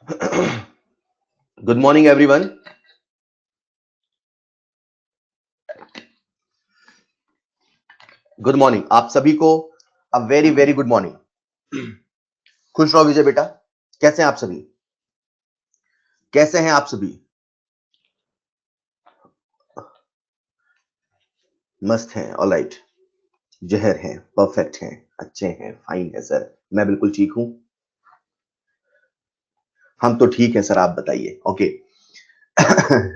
Good morning everyone. Good morning आप सभी को। A very very good morning. खुश रहो विजय बेटा। कैसे हैं आप सभी? कैसे हैं आप सभी? मस्त हैं, ऑलराइट। जहर हैं, परफेक्ट हैं, अच्छे हैं, फाइन है सर। मैं बिल्कुल ठीक हूं। हम तो ठीक है सर, आप बताइए। ओके।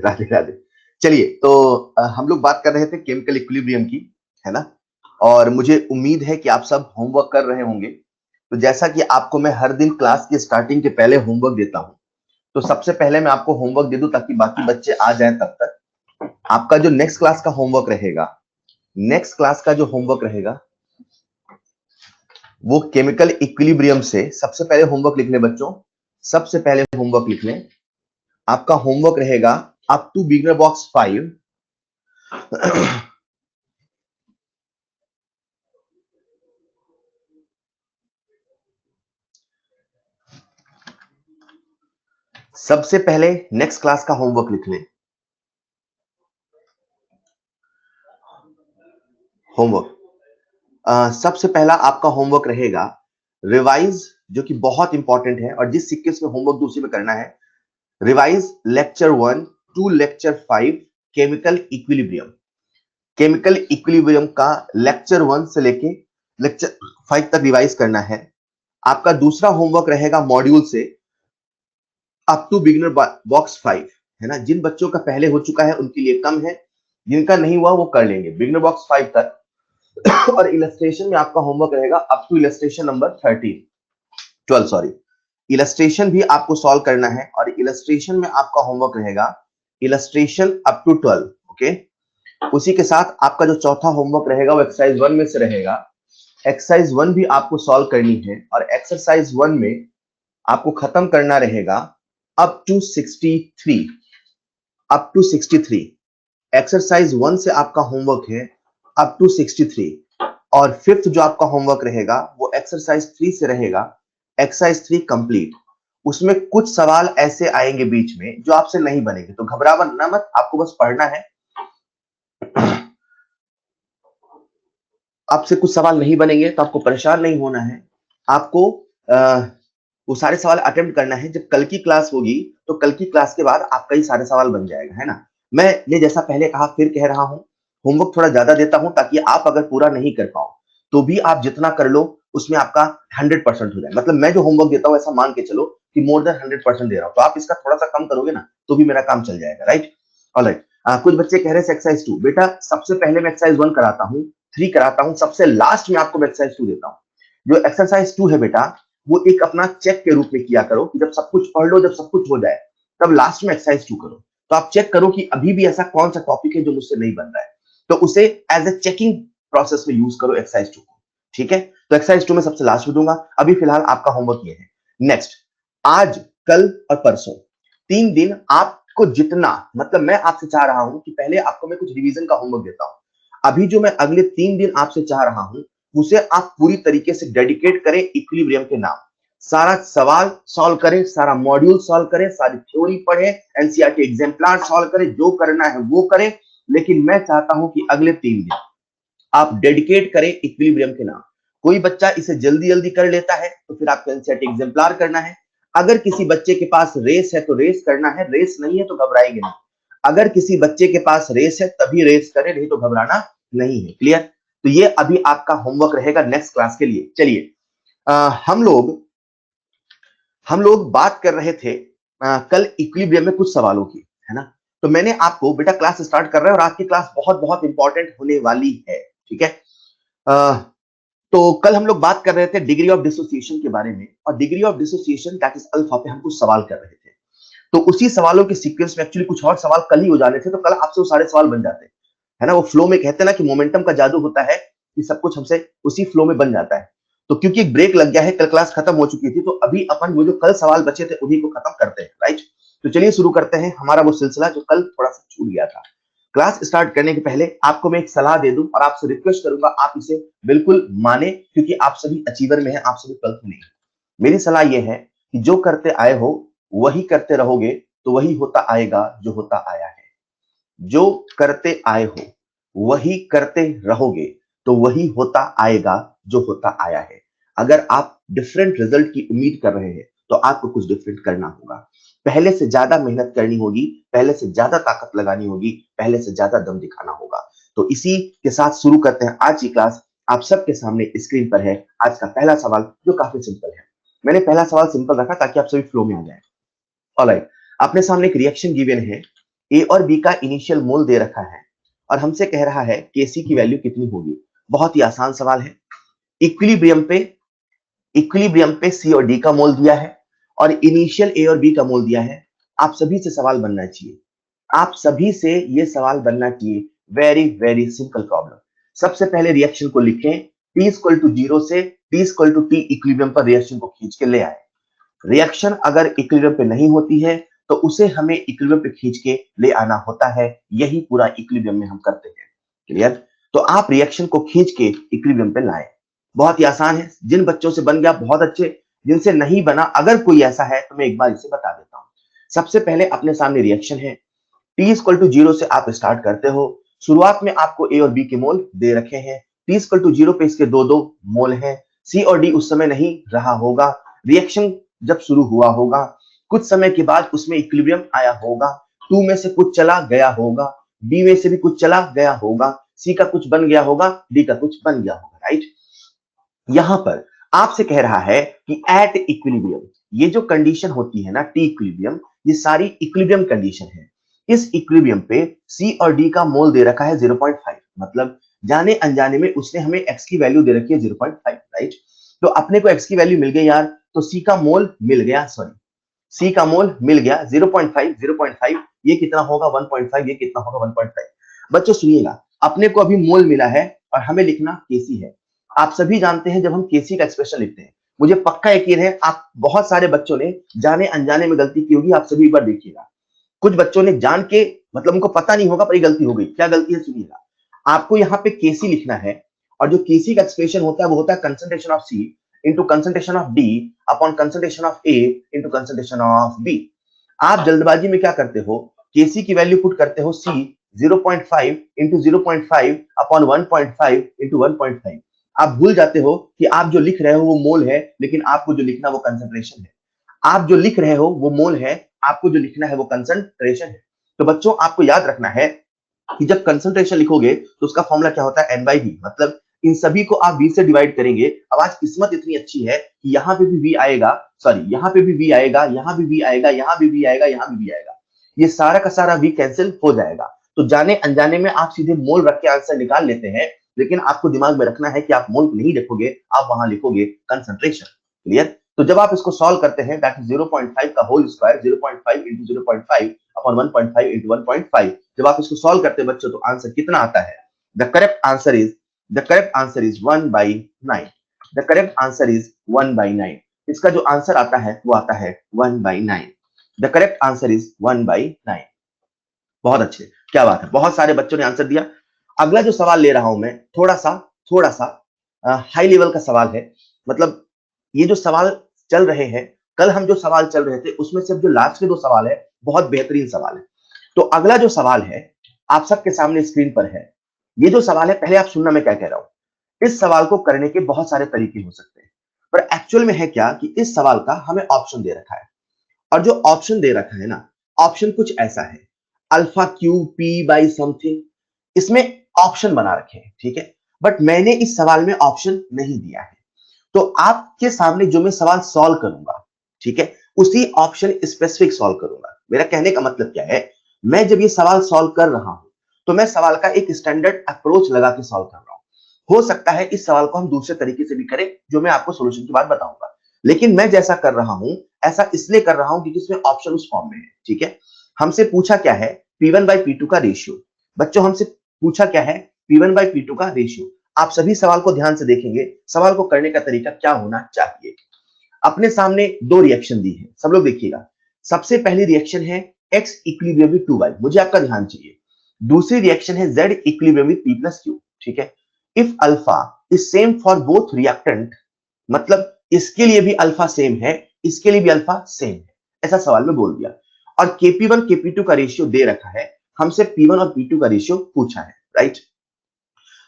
राधे राधे। चलिए तो हम लोग बात कर रहे थे केमिकल इक्विलिब्रियम की, है ना? और मुझे उम्मीद है कि आप सब होमवर्क कर रहे होंगे। तो जैसा कि आपको मैं हर दिन क्लास की स्टार्टिंग के पहले होमवर्क देता हूं, तो सबसे पहले मैं आपको होमवर्क दे दूं ताकि बाकी बच्चे आ जाएं। तब तक आपका जो नेक्स्ट क्लास का होमवर्क रहेगा, नेक्स्ट क्लास का जो होमवर्क रहेगा वो केमिकल इक्विलिब्रियम से सबसे पहले होमवर्क लिख लें बच्चों। सबसे पहले होमवर्क लिख लें। आपका होमवर्क रहेगा अप टू बिगनर बॉक्स 5। सबसे पहले नेक्स्ट क्लास का होमवर्क लिख लें। होमवर्क सबसे पहला आपका होमवर्क रहेगा रिवाइज, जो कि बहुत इंपॉर्टेंट है और जिस सीक्वेंस में होमवर्क दूसरी में करना है। Revise lecture 1 to lecture 5 chemical equilibrium. Chemical equilibrium का लेक्चर 1 से लेके लेक्चर 5 तक रिवाइज करना है। आपका दूसरा होमवर्क रहेगा मॉड्यूल से अप टू बिगिनर बॉक्स 5, है ना? जिन बच्चों का पहले हो चुका है उनके लिए कम है, जिनका नहीं हुआ वो कर लेंगे बिगिनर बॉक्स 5 तक। और इलस्ट्रेशन में आपका होमवर्क रहेगा up to illustration number 12 sorry. Illustration भी आपको सॉल्व करना है और इलस्ट्रेशन में आपका होमवर्क रहेगा इलस्ट्रेशन अप टू 12। ओके। उसी के साथ आपका जो चौथा होमवर्क रहेगा वो एक्सरसाइज 1 में से रहेगा। एक्सरसाइज 1 भी आपको सॉल्व करनी है और एक्सरसाइज 1 में आपको खत्म करना रहेगा up to 63। Up to 63 exercise 1 से आपका होमवर्क है अप टू 63। और फिफ्थ जो आपका होमवर्क रहेगा वो एक्सरसाइज 3 से रहेगा, एक्सरसाइज 3 कंप्लीट। उसमें कुछ सवाल ऐसे आएंगे बीच में जो आपसे नहीं बनेंगे, तो घबराना मत, आपको बस पढ़ना है। आपसे कुछ सवाल नहीं बनेंगे तो आपको परेशान नहीं होना है। आपको वो सारे सवाल अटेम्प्ट करना है। जब कल की क्लास होगी तो कल की क्लास के बाद आपका ही सारे सवाल बन जाएगा, है ना? मैं जैसा पहले कहा फिर कह रहा हूं, होमवर्क थोड़ा ज्यादा देता हूं ताकि आप अगर पूरा नहीं कर पाओ तो भी आप जितना कर लो उसमें आपका 100% हो जाए। मतलब मैं जो होमवर्क देता हूं ऐसा मान के चलो कि मोर देन 100% दे रहा हूं, तो आप इसका थोड़ा सा कम करोगे ना तो भी मेरा काम चल जाएगा, राइट? ऑलराइट। कुछ बच्चे कह रहे हैं एक्सरसाइज 2। बेटा सबसे पहले मैं एक्सरसाइज 1 कराता हूं, 3 कराता हूं, सबसे लास्ट में आपको मैं एक्सरसाइज 2 देता हूं। जो एक्सरसाइज 2 है बेटा वो एक अपना चेक के रूप में किया करो कि जब सब कुछ पढ़ लो, जब सब कुछ हो जाए तब लास्ट में एक्सरसाइज 2 करो। तो आप चेक करो कि अभी भी ऐसा कौन सा टॉपिक है जो मुझसे नहीं बन रहा है, तो उसे एज ए चेकिंग प्रोसेस में यूज करो एक्सरसाइज 2 को, ठीक है? तो एक्सरसाइज 2 में सबसे लास्ट में दूंगा। अभी फिलहाल आपका होमवर्क ये है। नेक्स्ट, आज, कल और परसों 3 दिन आपको जितना, मतलब मैं आपसे चाह रहा हूं कि पहले आपको मैं कुछ रिवीजन का होमवर्क देता हूं। अभी जो मैं अगले 3 दिन आपसे चाह रहा हूं उसे आप पूरी तरीके से डेडिकेट करें इक्विलिब्रियम के नाम। सारा सवाल सॉल्व करें, सारा मॉड्यूल सॉल्व करें, सारी थ्योरी पढ़ें, एनसीईआरटी एग्जाम्पलर सॉल्व करें, जो करना है वो करें। लेकिन मैं चाहता हूं कि अगले 3 दिन आप डेडिकेट करें इक्विलिब्रियम के नाम। कोई बच्चा इसे जल्दी जल्दी कर लेता है तो फिर आपको एनसीईआरटी एग्जाम्पलर करना है। अगर किसी बच्चे के पास रेस है तो रेस करना है, रेस नहीं है तो घबराएंगे नहीं। अगर किसी बच्चे के पास रेस है तभी रेस करे, नहीं तो घबराना नहीं है। क्लियर? तो ये अभी आपका होमवर्क रहेगा नेक्स्ट क्लास के लिए। चलिए, हम लोग बात कर रहे थे कल इक्विलिब्रियम में कुछ सवालों की, है ना? तो मैंने आपको, बेटा क्लास स्टार्ट कर रहे हैं और आज की क्लास बहुत बहुत इंपॉर्टेंट होने वाली है, ठीक है? तो कल हम लोग बात कर रहे थे डिग्री ऑफ डिसोसिएशन के बारे में, और degree of dissociation that is alpha पे हम कुछ सवाल कर रहे थे। तो उसी सवालों के सीक्वेंस में एक्चुअली कुछ और सवाल कल ही हो जाने थे, तो कल आपसे वो सारे सवाल बन जाते, है ना? वो फ्लो में कहते हैं ना कि मोमेंटम का जादू होता है कि सब कुछ हमसे उसी फ्लो में बन जाता है। तो क्योंकि एक ब्रेक लग गया है, कल क्लास खत्म हो चुकी थी, तो अभी अपन वो जो कल सवाल बचे थे उन्हीं को खत्म करते हैं, राइट? तो चलिए शुरू करते हैं हमारा वो सिलसिला जो कल थोड़ा सा छूट गया था। क्लास स्टार्ट करने के पहले आपको मैं एक सलाह दे दूं और आपसे रिक्वेस्ट करूंगा आप इसे बिल्कुल माने, क्योंकि आप सभी अचीवर में हैं, आप सभी ट्वेल्थ में नहीं। मेरी सलाह यह है कि जो करते आए हो वही करते रहोगे तो वही होता आएगा जो होता आया है। जो करते आए हो वही करते रहोगे तो वही होता आएगा जो होता आया है। अगर आप डिफरेंट रिजल्ट की उम्मीद कर रहे हैं तो आपको कुछ डिफरेंट करना होगा। पहले से ज्यादा मेहनत करनी होगी, पहले से ज्यादा ताकत लगानी होगी, पहले से ज्यादा दम दिखाना होगा। तो इसी के साथ शुरू करते हैं आज की क्लास। आप सबके सामने स्क्रीन पर है आज का पहला सवाल जो काफी सिंपल है। मैंने पहला सवाल सिंपल रखा ताकि आप सभी फ्लो में आ जाए। ऑलराइट, अपने सामने एक रिएक्शन गिवन है, ए और बी का इनिशियल मोल दे रखा है और हमसे कह रहा है केसी की वैल्यू कितनी होगी। बहुत ही आसान सवाल है। इक्विलिब्रियम पे सी और डी का मोल दिया है और इनिशियल ए और बी का मोल दिया है। आप सभी से सवाल बनना चाहिए, आप सभी से ये सवाल बनना चाहिए। Very very simple problem. सबसे पहले रिएक्शन को लिखें, टी इक्वल टू 0 से T equal to T equilibrium पर रिएक्शन को खींच के ले आए। रिएक्शन अगर इक्विलिब्रियम पे नहीं होती है तो उसे हमें इक्विलिब्रियम पे खींच के ले आना होता है। यही पूरा इक्विलिब्रियम में हम करते हैं। क्लियर? तो आप रिएक्शन को खींच के इक्विलिब्रियम पे लाएं। बहुत ही आसान है। जिन बच्चों से बन गया बहुत अच्छे, जिनसे नहीं बना अगर कोई ऐसा है तो मैं एक बार इसे बता देता हूं। सबसे पहले अपने सामने रिएक्शन है, टी इक्वल टू 0 से आप स्टार्ट करते हो। शुरुआत में आपको ए और बी के मोल दे रखे हैं। टी इक्वल टू 0 पे इसके दो दो मोल हैं। सी और डी उस समय नहीं रहा होगा। रिएक्शन जब शुरू हुआ होगा कुछ समय के बाद उसमें इक्विलिब्रियम आया होगा। टू में से कुछ चला गया होगा, बी में से भी कुछ चला गया होगा, सी का कुछ बन गया होगा, डी का कुछ बन गया होगा। राइट? यहां पर आपसे कह रहा है कि एट इक्विलिब्रियम, ये जो कंडीशन होती है ना टी इक्विलिब्रियम, ये सारी इक्विलिब्रियम कंडीशन है। इस इक्विलिब्रियम पे सी और डी का मोल दे रखा है 0.5, मतलब जाने अनजाने में उसने हमें एक्स की वैल्यू दे रखी है 0.5। राइट? तो अपने को एक्स की वैल्यू मिल गई यार, तो सी का मोल मिल गया, सॉरी सी का मोल मिल गया 0.5। ये कितना होगा 1.5, ये कितना होगा 1.5। बच्चों सुनिएगा, अपने को अभी मोल मिला है और हमें लिखना केसी है। आप सभी जानते हैं जब हम केसी का एक्सप्रेशन लिखते हैं, मुझे पक्का यकीन है आप बहुत सारे बच्चों ने जाने अनजाने में गलती की होगी। आप सभी एक बार देखिएगा, कुछ बच्चों ने जान के, मतलब उनको पता नहीं होगा पर ये गलती हो गई। क्या गलती है सुनिएगा। आपको यहाँ पे केसी लिखना है और जो केसी का एक्सप्रेशन होता है वो होता है concentration of C into concentration of D upon concentration of A into concentration of B. आप जल्दबाजी में क्या करते हो, केसी की वैल्यू पुट करते हो सी 0.5 इंटू 0.5 अपॉन 1.5 इंटू 1.5। आप भूल जाते हो कि आप जो लिख रहे हो वो मोल है, लेकिन आपको जो लिखना वो कंसंट्रेशन है। आप जो लिख रहे हो वो मोल है, आपको जो लिखना है वो कंसंट्रेशन है। तो बच्चों आपको याद रखना है कि जब कंसंट्रेशन लिखोगे तो उसका फॉर्मूला क्या होता है, एन बाई वी, मतलब इन सभी को आप v से डिवाइड करेंगे। अब आज किस्मत इतनी अच्छी है कि यहाँ पे भी v आएगा, सॉरी यहाँ पे भी v आएगा, यहाँ भी v आएगा, यहाँ भी v आएगा, यहाँ भी v आएगा। ये सारा का सारा v कैंसिल हो जाएगा। तो जाने अनजाने में आप सीधे मोल रख के आंसर निकाल लेते हैं, लेकिन आपको दिमाग में रखना है कि आप मोल नहीं लिखोगे, आप वहां लिखोगे कंसंट्रेशन। क्लियर? तो जब आप इसको सॉल्व करते हैं, दैट इज 0.5 का whole square 0.5 into 0.5 upon 1.5 into 1.5। जब आप इसको सॉल्व करते हैं बच्चों तो आंसर कितना आता है? The correct answer is 1/9। The correct answer is 1/9। इसका जो आंसर आता है वो आता है 1/9। The correct answer is 1/9। बहुत अच्छे, क्या बात है, बहुत सारे बच्चों ने आंसर दिया। अगला जो सवाल ले रहा हूं मैं, थोड़ा सा हाई लेवल का सवाल है। मतलब ये जो सवाल चल रहे हैं, कल हम जो सवाल चल रहे थे उसमें से जो लास्ट के दो सवाल है बहुत बेहतरीन सवाल है। तो अगला जो सवाल है आप सबके सामने स्क्रीन पर है। ये जो सवाल है, पहले आप सुनना मैं क्या कह रहा हूं। इस सवाल को करने के बहुत सारे तरीके हो सकते हैं, पर एक्चुअल में है क्या कि इस सवाल का हमें ऑप्शन दे रखा है और जो ऑप्शन दे रखा है ना, ऑप्शन कुछ ऐसा है, alpha cube P by something, इसमें ऑप्शन बना रखे हैं। ठीक है, बट मैंने इस सवाल में ऑप्शन नहीं दिया है। तो आपके सामने जो मैं सवाल सॉल्व करूंगा, ठीक है, उसी ऑप्शन स्पेसिफिक सॉल्व करूंगा। मेरा कहने का मतलब क्या है, मैं जब ये सवाल सॉल्व कर रहा हूं तो मैं सवाल का एक स्टैंडर्ड अप्रोच लगा के सॉल्व कर रहा हूं। हो सकता है इस सवाल को हम दूसरे तरीके से भी करें जो मैं आपको सोल्यूशन के बाद बताऊंगा, लेकिन मैं जैसा कर रहा हूं ऐसा इसलिए कर रहा हूं क्योंकि इसमें ऑप्शन उस फॉर्म में है। ठीक है, हमसे पूछा क्या है, P1 बाई P2 का रेशियो। बच्चों हमसे पूछा क्या है, P1 बाई P2 का रेशियो। आप सभी सवाल को ध्यान से देखेंगे, सवाल को करने का तरीका क्या होना चाहिए। अपने सामने दो रिएक्शन दी है, सब लोग देखिएगा। सबसे पहली रिएक्शन है x इक्विलिब्रियम विद 2y, मुझे आपका ध्यान चाहिए। दूसरी रिएक्शन है z equilibrium with p plus q। ठीक है, if alpha is same for both reactant, मतलब इसके लिए भी अल्फा सेम है, इसके लिए भी अल्फा सेम है, ऐसा सवाल में बोल दिया। और Kp1 Kp2 का रेशियो दे रखा है, हमसे P1 और P2 का रेशियो पूछा है, राइट।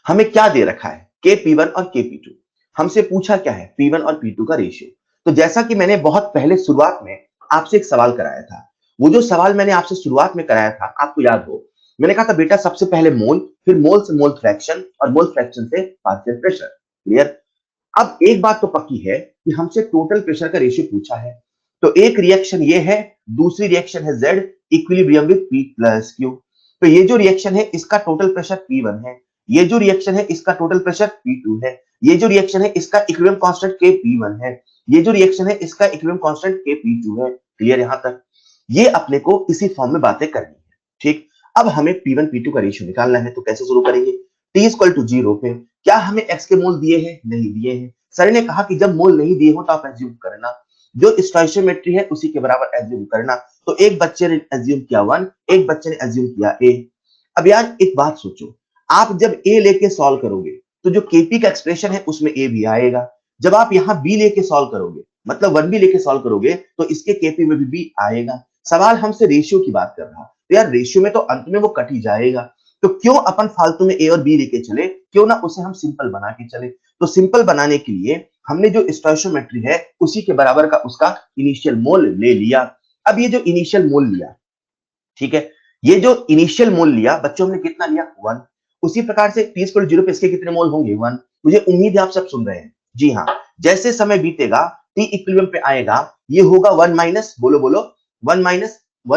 हमें क्या दे रखा है, Kp1 और Kp2, हमसे पूछा क्या है, P1 और P2 का रेशियो। तो जैसा कि मैंने बहुत पहले शुरुआत में आपसे एक सवाल कराया था, वो जो सवाल मैंने आपसे शुरुआत में कराया था, आपको याद हो, मैंने कहा था बेटा सबसे पहले मोल, फिर मोल से मोल फ्रैक्शन, और मोल फ्रैक्शन से पार्शियल प्रेशर। क्लियर। अब एक बात तो पक्की है कि हमसे टोटल प्रेशर का रेशियो पूछा है, तो एक रिएक्शन ये है, दूसरी रिएक्शन है Z equilibrium with P plus Q। तो ये जो रिएक्शन है इसका टोटल प्रेशर P1 है, ये जो रिएक्शन है इसका टोटल प्रेशर P2 है, ये जो रिएक्शन है इसका इक्विलिब्रियम कांस्टेंट Kp1 है, ये जो रिएक्शन है इसका इक्विलिब्रियम कांस्टेंट Kp2 है। क्लियर यहां तक। ये अपने को इसी फॉर्म में बातें करनी है, ठीक। अब हमें P1 P2 का रेशियो निकालना है, तो कैसे शुरू करेंगे, T इक्वल टू 0 पे क्या हमें x के मोल दिए हैं, नहीं दिए हैं। सर ने कहा कि जब मोल नहीं दिए हो तो आप एज्यूम करना, जो स्टोइचियोमेट्री है उसी के बराबर एज्यूम करना। तो एक बच्चे ने एज्यूम किया 1, एक बच्चे ने एज्यूम किया a। अब यार एक बात सोचो, आप जब a लेके सॉल्व करोगे तो जो Kp का एक्सप्रेशन है उसमें a भी आएगा, जब आप यहाँ b लेके सॉल्व करोगे, मतलब 1b लेके सॉल्व करोगे, तो इसके Kp में भी b आएगा। सवाल हमसे रेशियो की बात कर रहा, तो यार रेशियो में तो अंत में वो कट ही जाएगा, तो क्यों अपन फालतू में a और b लेके चले, क्यों ना उसे हम सिंपल बना के चले। तो सिंपल बनाने के लिए हमने जो स्टोइचियोमेट्री है उसी के बराबर का उसका इनिशियल मोल ले लिया। अब ये जो इनिशियल मोल लिया, ठीक है, ये जो इनिशियल मोल लिया बच्चों हमने कितना लिया, 1। उसी प्रकार से T इक्वल 0 पे इसके कितने मोल होंगे, 1। मुझे उम्मीद है आप सब सुन रहे हैं। जी हाँ, जैसे समय बीतेगा T इक्विलिब्रियम पे आएगा, ये होगा 1 माइनस, बोलो बोलो, 1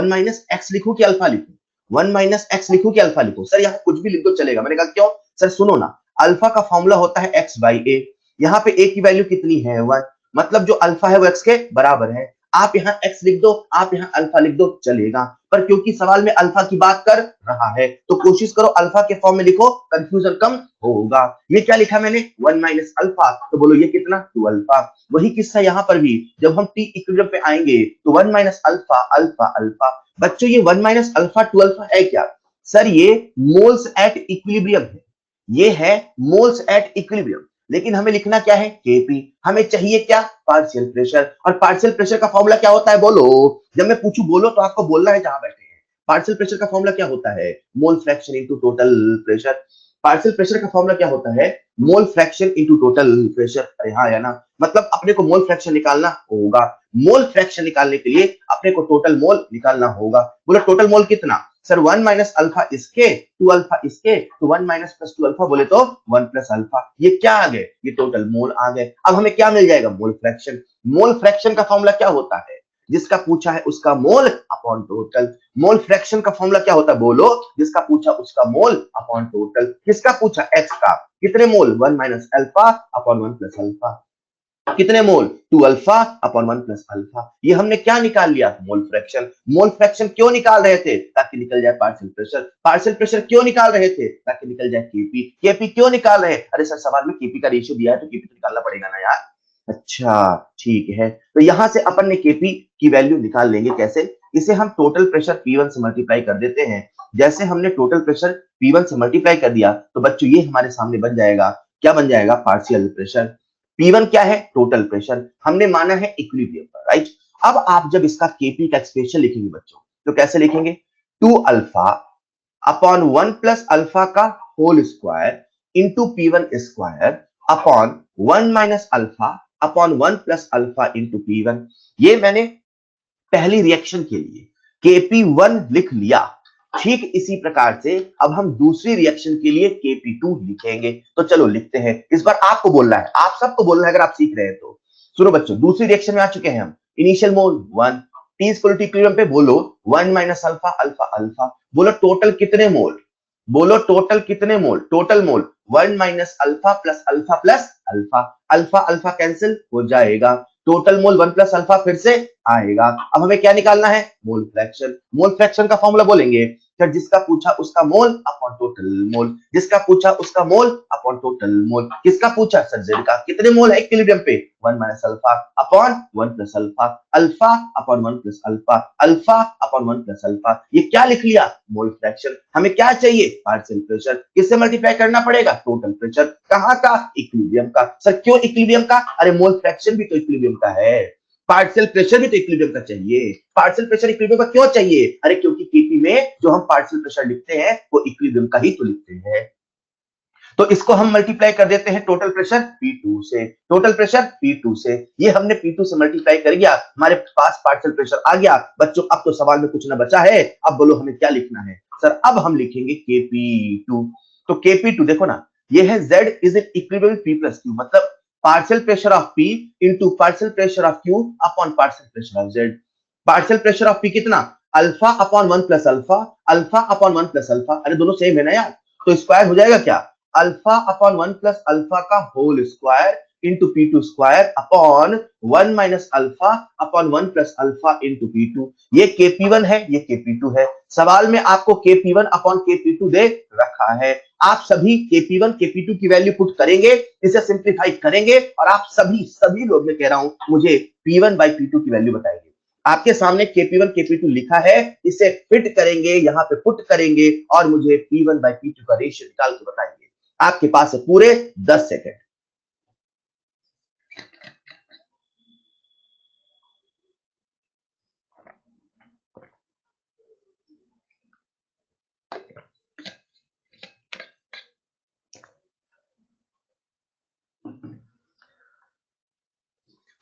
माइनस x लिखूं कि अल्फा लिखूं, 1 माइनस x लिखूं कि अल्फा लिखूं। सर यहाँ कुछ भी लिख दो चलेगा। मैंने कहा क्यों, सर सुनो ना, अल्फा का फॉर्मूला होता है x बाई a, यहाँ पे a की वैल्यू कितनी है, 1, मतलब जो अल्फा है वो x के बराबर है। आप यहाँ x लिख दो, आप यहाँ अल्फा लिख दो, चलेगा। पर क्योंकि सवाल में अल्फा की बात कर रहा है तो कोशिश करो अल्फा के फॉर्म में लिखो, कंफ्यूजन कम होगा। ये क्या लिखा मैंने, 1 माइनस अल्फा, तो बोलो ये कितना, 2 अल्फा। वही किस्सा यहाँ पर भी, जब हम टी इक्विलिब्रियम पे आएंगे तो 1 माइनस अल्फा अल्फा अल्फा। बच्चों ये 1 माइनस अल्फा 2 अल्फा है क्या, सर ये मोल्स एट इक्विलिब्रियम है, ये है मोल्स एट इक्विलिब्रियम। लेकिन हमें लिखना क्या है, Kp। हमें चाहिए क्या, पार्शियल प्रेशर। और पार्शियल प्रेशर का फॉर्मूला क्या होता है, बोलो। जब मैं पूछूं बोलो तो आपको बोलना है जहां बैठे हैं। पार्शियल प्रेशर का फॉर्मूला क्या होता है, mole fraction into total pressure. Partial pressure का फॉर्मूला क्या होता है, mole fraction into total pressure. अरे हाँ है ना, मतलब अपने को मोल फ्रैक्शन निकालना होगा। मोल फ्रैक्शन निकालने के लिए अपने को टोटल मोल निकालना होगा। बोलो टोटल मोल कितना, सर 1 माइनस अल्फा इसके 2 अल्फा इसके, तो 1 माइनस प्लस 2 अल्फा बोले तो 1 प्लस अल्फा। ये क्या आ गए, ये टोटल मोल आ गए। अब हमें क्या मिल जाएगा, मोल फ्रैक्शन। मोल फ्रैक्शन का फॉर्मूला क्या होता है, जिसका पूछा है उसका mole upon total. Mole fraction का फॉर्मूला क्या होता है, बोलो, जिसका पूछा उसका मोल अपॉन टोटल। किसका पूछा, एक्स का, कितने मोल, 1 minus alpha upon 1 plus alpha. कितने मोल, 2 अल्फा अपॉन 1 प्लस अल्फा। ये हमने क्या निकाल लिया, मोल फ्रैक्शन। मोल फ्रैक्शन क्यों निकाल रहे थे, ताकि निकल जाए पार्शियल प्रेशर। पार्शियल प्रेशर क्यों निकाल रहे थे, ताकि निकल जाए Kp। Kp क्यों निकाल रहे हैं, अरे सर सवाल में Kp का रेशियो दिया है तो Kp तो निकालना पड़ेगा ना यार। अच्छा ठीक है, तो यहां से अपन ने Kp की वैल्यू निकाल लेंगे। कैसे, इसे हम टोटल प्रेशर P1 से मल्टीप्लाई कर देते हैं। जैसे हमने टोटल प्रेशर P1 से मल्टीप्लाई कर दिया तो बच्चों ये हमारे सामने बन जाएगा, क्या बन जाएगा, पार्शियल प्रेशर। P1 क्या है, टोटल प्रेशर, हमने माना है इक्विलिब्रियम पर, राइट। अब आप जब इसका Kp का एक्सप्रेशन लिखेंगे बच्चों, तो कैसे लिखेंगे, 2 अल्फा अपॉन 1 प्लस अल्फा का whole square into P1 square upon 1 minus alpha upon 1 plus alpha into P1। ये मैंने पहली रिएक्शन के लिए Kp1 लिख लिया। ठीक इसी प्रकार से अब हम दूसरी रिएक्शन के लिए Kp2 लिखेंगे। तो चलो लिखते हैं, इस बार आपको बोलना है, आप सबको बोलना है अगर आप सीख रहे हैं तो। सुनो बच्चों, दूसरी रिएक्शन में आ चुके हैं हम। Initial mole 1, T equal to equilibrium पे बोलो 1 माइनस अल्फा अल्फा अल्फा। बोलो टोटल कितने मोल, बोलो टोटल कितने मोल, total mole 1 minus alpha plus alpha. Alpha alpha cancel हो जाएगा, टोटल मोल 1 प्लस अल्फा फिर से आएगा। अब हमें क्या निकालना है, मोल फ्रैक्शन। मोल फ्रैक्शन का फॉर्मूला बोलेंगे, फिर जिसका पूछा उसका मोल अपॉन टोटल मोल, जिसका पूछा उसका मोल अपॉन टोटल मोल। किसका पूछा, सर जेड का। कितने मोल है इक्विलिब्रियम पे, 1 minus alpha upon 1 plus alpha, alpha upon 1 plus alpha, alpha upon 1 plus alpha. ये क्या लिख लिया, मोल फ्रैक्शन। हमें क्या चाहिए, पार्शियल प्रेशर। किससे मल्टीप्लाई करना पड़ेगा, टोटल प्रेशर। कहां का, इक्विलिब्रियम का। सर क्यों इक्विलिब्रियम का, अरे मोल फ्रैक्शन भी तो इक्विलिब्रियम का है। पार्शियल प्रेशर भी तो इक्विलिब्रियम का चाहिए। पार्शियल प्रेशर इक्विलिब्रियम का क्यों चाहिए? अरे क्योंकि केपी में जो हम पार्शियल प्रेशर लिखते हैं वो इक्विलिब्रियम का ही तो लिखते हैं। तो इसको हम मल्टीप्लाई कर देते हैं टोटल प्रेशर P2 से, टोटल प्रेशर P2 से। ये हमने P2 से मल्टीप्लाई कर दिया, हमारे पास पार्शियल प्रेशर आ गया। बच्चों अब तो सवाल में कुछ ना बचा है, अब बोलो हमें क्या लिखना है? सर अब हम लिखेंगे Kp2। तो Kp2 देखो ना, ये है Z is in equilibrium P plus Q, मतलब partial pressure of P into partial pressure of Q upon partial pressure of Z। Partial pressure of P कितना? Alpha upon 1 plus alpha, alpha upon 1 plus alpha. अरे दोनों same है ना यार, तो square हो जाएगा क्या? अल्फा अपॉन 1 प्लस अल्फा का whole square into P2 square upon 1 minus alpha upon 1 plus alpha into P2। ये Kp1 है, ये Kp2 है। सवाल में आपको Kp1 अपॉन Kp2 दे रखा है। आप सभी Kp1 Kp2 की वैल्यू पुट करेंगे, इसे सिंप्लीफाई करेंगे और आप सभी लोग, मैं कह रहा हूं, मुझे P1 बाई P2 की वैल्यू बताएंगे। आपके सामने Kp1 Kp2 लिखा है, इसे फिट करेंगे, यहां पे पुट करेंगे और मुझे P1 बाई P2 का रेशियो निकाल के बताएंगे। आपके पास है पूरे 10 सेकंड।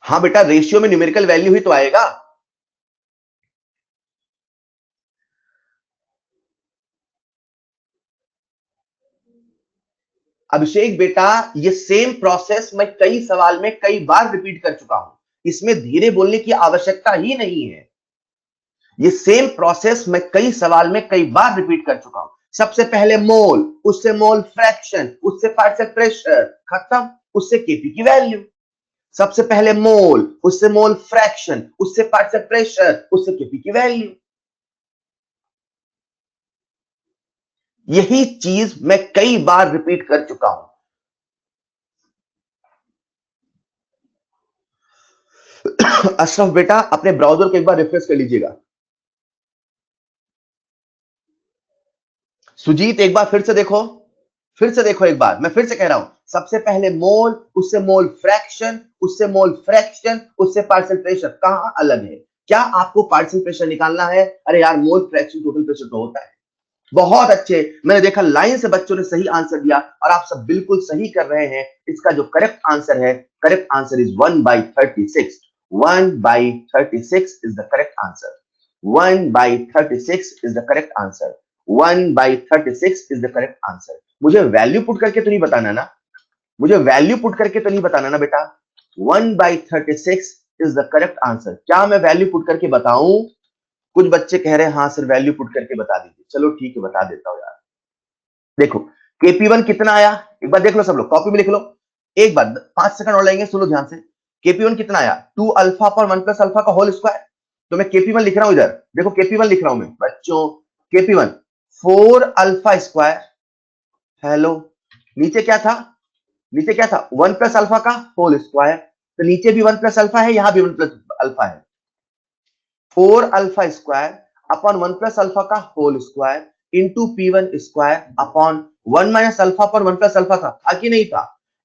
हाँ बेटा, रेशियो में न्यूमेरिकल वैल्यू ही तो आएगा। अभिषेक बेटा, ये सेम प्रोसेस मैं कई सवाल में कई बार रिपीट कर चुका हूं, इसमें धीरे बोलने की आवश्यकता ही नहीं है। ये सेम प्रोसेस मैं कई सवाल में कई बार रिपीट कर चुका हूं। सबसे पहले मोल, उससे मोल फ्रैक्शन, उससे पार्शियल प्रेशर, खत्म, उससे केपी की वैल्यू। सबसे पहले मोल, उससे मोल फ्रैक्शन, उससे पार्शियल प्रेशर, उससे केपी की वैल्यू। यही चीज मैं कई बार रिपीट कर चुका हूं। अशरफ बेटा, अपने ब्राउजर को एक बार रिफ्रेश कर लीजिएगा। सुजीत एक बार फिर से देखो एक बार, मैं फिर से कह रहा हूं, सबसे पहले मोल, उससे मोल फ्रैक्शन, उससे मोल फ्रैक्शन, उससे पार्शियल प्रेशर। कहां अलग है? क्या आपको पार्शियल प्रेशर निकालना है? अरे यार, मोल फ्रैक्शन टोटल प्रेशर तो होता है। बहुत अच्छे, मैंने देखा लाइन से बच्चों ने सही आंसर दिया और आप सब बिल्कुल सही कर रहे हैं। इसका जो करेक्ट आंसर है, correct answer is 1/36। 1/36 is the correct answer. 1/36 is the correct answer. 1/36 is the correct answer. मुझे वैल्यू पुट करके तो नहीं बताना ना, मुझे वैल्यू पुट करके तो नहीं बताना ना बेटा। 1/36 इज द करेक्ट आंसर। क्या मैं वैल्यू पुट करके बताऊं? कुछ बच्चे कह रहे हैं हाँ सर वैल्यू पुट करके बता दीजिए। चलो ठीक है, बता देता हूं यार। देखो Kp1 कितना आया, एक बार देख लो, सब लोग कॉपी में लिख लो। एक बार 5 सेकंड और लगेंगे, सुनो ध्यान से। Kp1 कितना आया? 2 अल्फा पर 1 प्लस अल्फा का होल स्क्वायर। तो मैं Kp1 लिख रहा हूं इधर, देखो Kp1 लिख रहा हूं मैं बच्चों। Kp1 4 alpha square. हेलो, नीचे क्या था? नीचे क्या था? 1 प्लस अल्फा का होल स्क्वायर। तो नीचे भी 1 प्लस अल्फा है, यहां भी 1 प्लस अल्फा है। 4 alpha square upon 1 plus alpha का whole square into P1 square upon 1 minus alpha पर 1 प्लस अल्फा था कि नहीं था?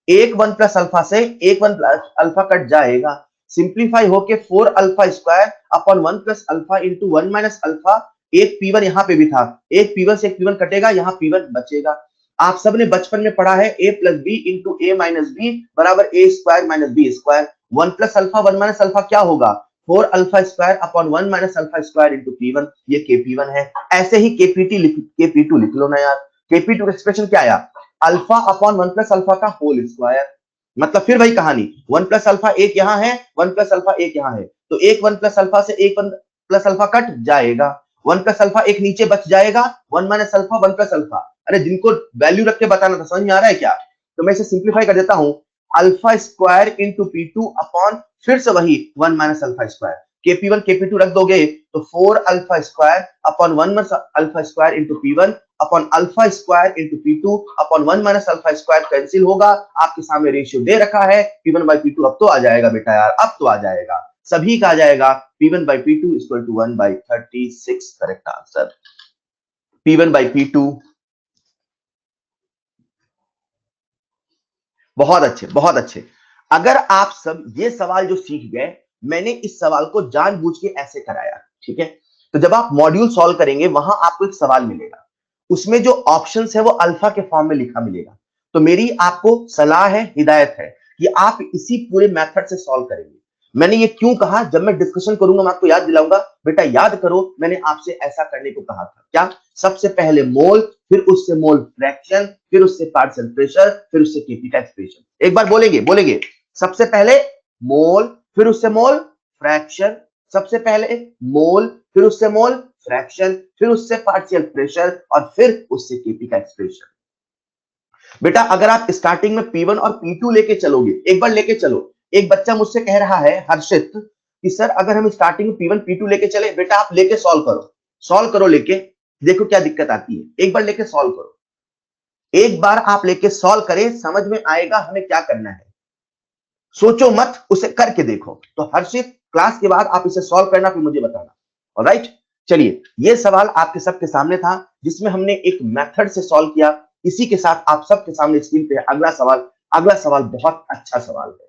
एक 1 प्लस अल्फा से एक 1 प्लस अल्फा कट जाएगा, सिंप्लीफाई होके 4 alpha square upon 1 plus alpha into 1 minus alpha. एक P1 यहां पे भी था, एक P1 से एक P1 कटेगा, यहां P1 बचेगा। आप सबने बचपन में पढ़ा है a plus B into A minus B बराबर A square minus B square. 1 plus alpha 1 minus alpha क्या होगा? 4 alpha square upon 1 minus alpha square into P1। ये Kp1 है। ऐसे ही Kp2 लिख लो ना यार। Kp2 का एक्सप्रेशन क्या आया? अल्फा अपॉन 1 प्लस अल्फा का होल स्क्वायर। मतलब फिर वही कहानी, 1 प्लस अल्फा एक यहां है, 1 प्लस अल्फा एक यहां है, तो एक 1 प्लस अल्फा से एक 1 प्लस अल्फा कट जाएगा, 1 प्लस अल्फा एक नीचे बच जाएगा, 1 माइनस अल्फा 1 प्लस अल्फा। अरे जिनको वैल्यू रख के बताना था, समझ में आ रहा है क्या? तो मैं इसे सिंप्लीफाई कर देता हूं, alpha square into P2 upon फिर से वही 1 minus alpha square. Kp1 Kp2 रख दोगे तो 4 alpha square upon 1 minus alpha square into P1 upon alpha square into P2 upon 1 minus alpha square cancel होगा। आपके सामने रेशियो दे रखा है P1 बाई P2। अब तो आ जाएगा बेटा यार, अब तो आ जाएगा, सभी का आ जाएगा। P1 by P2 equal to 1/36 correct answer. P1 by P2। बहुत अच्छे, बहुत अच्छे। अगर आप सब ये सवाल जो सीख गए, मैंने इस सवाल को जानबूझ के ऐसे कराया, ठीक है। तो जब आप मॉड्यूल सॉल्व करेंगे वहां आपको एक सवाल मिलेगा, उसमें जो ऑप्शंस है वो अल्फा के फॉर्म में लिखा मिलेगा। तो मेरी आपको सलाह है, हिदायत है कि आप इसी पूरे मेथड से सॉल्व करेंगे। मैंने ये क्यों कहा, जब मैं डिस्कशन करूंगा मैं आपको याद दिलाऊंगा, बेटा याद करो मैंने आपसे ऐसा करने को कहा था। क्या? सबसे पहले मोल, फिर उससे मोल फ्रैक्शन, फिर उससे पार्शियल प्रेशर, फिर उससे केपी का एक्सप्रेशन। एक बार बोलेंगे, बोलेंगे। सबसे पहले मोल, फिर उससे मोल फ्रैक्शन, सबसे पहले मोल, फिर उससे मोल फ्रैक्शन, फिर उससे पार्शियल प्रेशर और फिर उससे केपी का एक्सप्रेशन। बेटा अगर आप स्टार्टिंग में P1 और P2 लेके चलोगे, एक बार लेके चलो। एक बच्चा मुझसे कह रहा है, हर्षित, कि सर अगर हम स्टार्टिंग में P1 P2 लेके चले, बेटा आप लेके सॉल्व करो लेके, देखो क्या दिक्कत आती है। एक बार लेके सॉल्व करो, एक बार आप लेके सॉल्व करें, समझ में आएगा हमें क्या करना है। सोचो मत, उसे करके देखो। तो हर्षित क्लास के बाद आप इसे सॉल्व करना, फिर मुझे बताना। ऑलराइट, चलिए ये सवाल आपके सबके सामने था जिसमें हमने एक मेथड से सॉल्व किया। इसी के साथ आप सबके सामने स्क्रीन पे अगला सवाल। अगला सवाल बहुत अच्छा सवाल है,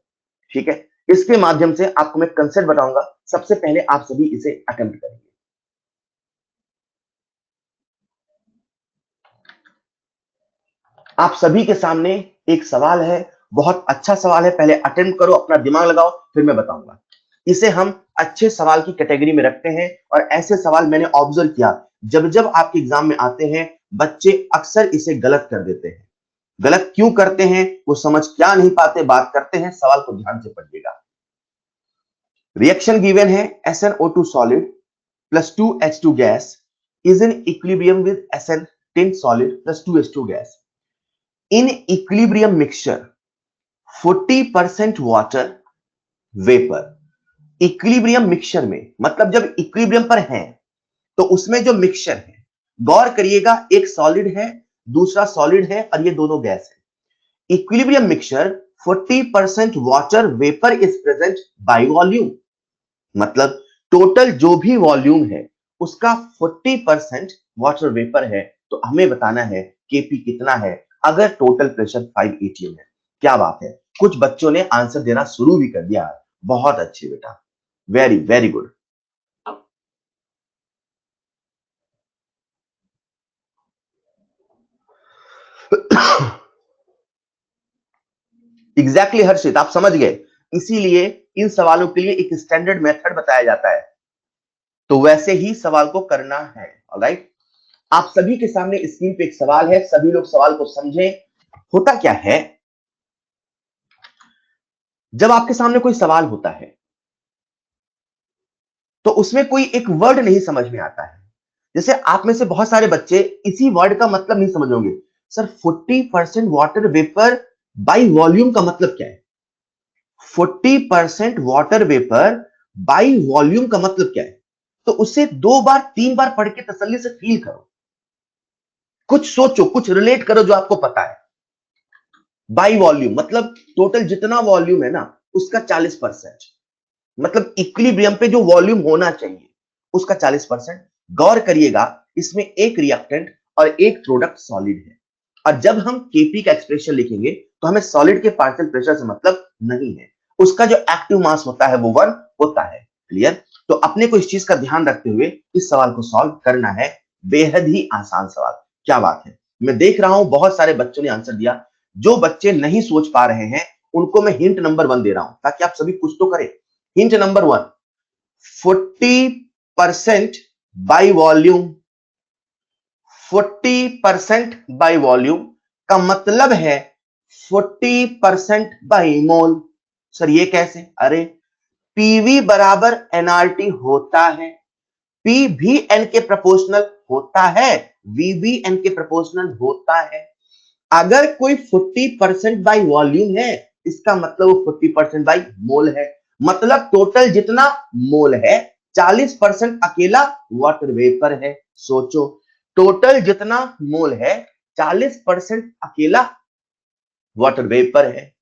ठीक है। इसके माध्यम से आपको मैं कंसेप्ट बताऊंगा, सबसे पहले आप सभी इसे अटेम्प्ट करेंगे। आप सभी के सामने एक सवाल है, बहुत अच्छा सवाल है। पहले अटेम्प्ट करो, अपना दिमाग लगाओ, फिर मैं बताऊंगा। इसे हम अच्छे सवाल की कैटेगरी में रखते हैं और ऐसे सवाल मैंने ऑब्जर्व किया, जब जब आपके एग्जाम में आते हैं बच्चे अक्सर इसे गलत कर देते हैं। गलत क्यों करते हैं, वो समझ क्या नहीं पाते, बात करते हैं। सवाल को ध्यान से पढ़िएगा। रिएक्शन गिवन है, SnO2 solid plus 2H2 gas is in equilibrium with SN10 solid plus 2H2 gas. In equilibrium mixture 40% water vapor. Equilibrium mixture में मतलब जब इक्विलिब्रियम पर है तो उसमें जो मिक्सचर है, गौर करिएगा, एक सॉलिड है, दूसरा सॉलिड है और ये दोनों गैस है। Equilibrium mixture 40% water vapour is present by volume, मतलब टोटल जो भी वॉल्यूम है उसका 40% वाटर वेपर है। तो हमें बताना है केपी कितना है अगर टोटल प्रेशर 5 atm है। क्या बात है, कुछ बच्चों ने आंसर देना शुरू भी कर दिया है। बहुत अच्छे बेटा, वेरी वेरी गुड। एग्जैक्टली हर्षित, आप समझ गए। इसीलिए इन सवालों के लिए एक स्टैंडर्ड मेथड बताया जाता है, तो वैसे ही सवाल को करना है। ऑलराइट, आप सभी के सामने स्क्रीन पे एक सवाल है, सभी लोग सवाल को समझें। होता क्या है, जब आपके सामने कोई सवाल होता है तो उसमें कोई एक वर्ड नहीं समझ में आता है। जैसे आप में से बहुत सारे बच्चे इसी वर्ड का मतलब नहीं समझ होंगे। Sir 40% water vapour by volume का मतलब क्या है? 40% वाटर वेपर बाय वॉल्यूम का मतलब क्या है? तो उसे 2 बार 3 बार पढ़ के तसल्ली से फील करो, कुछ सोचो, कुछ रिलेट करो जो आपको पता है। बाय वॉल्यूम मतलब टोटल जितना वॉल्यूम है ना उसका 40%, मतलब इक्विलिब्रियम पे जो वॉल्यूम होना चाहिए उसका 40%। गौर करिएगा, इसमें एक रिएक्टेंट और एक प्रोडक्ट सॉलिड है, और जब हम केपी का एक्सप्रेशन लिखेंगे तो हमें सॉलिड के पार्शियल प्रेशर से मतलब नहीं है, उसका जो एक्टिव मास होता है वो 1 होता है। क्लियर? तो अपने को इस चीज का ध्यान रखते हुए इस सवाल को सॉल्व करना है। बेहद ही आसान सवाल। क्या बात है, मैं देख रहा हूं बहुत सारे बच्चों ने आंसर दिया। जो बच्चे नहीं सोच पा रहे हैं उनको मैं हिंट नंबर 1 दे रहा हूं ताकि आप सभी कुछ तो करें। Hint number 1, 40% by volume. 40% by volume का मतलब है 40% बाय मोल। सर ये कैसे? अरे पीवी बराबर एनआरटी होता है, पी भी एन के प्रोपोर्शनल होता है, वी भी एन के प्रोपोर्शनल होता है। अगर कोई 40% बाय वॉल्यूम है इसका मतलब वो 40% बाय मोल है, मतलब टोटल जितना मोल है 40% अकेला वाटर वेपर है। सोचो, टोटल जितना मोल है 40% अकेला वाटर वेपर है।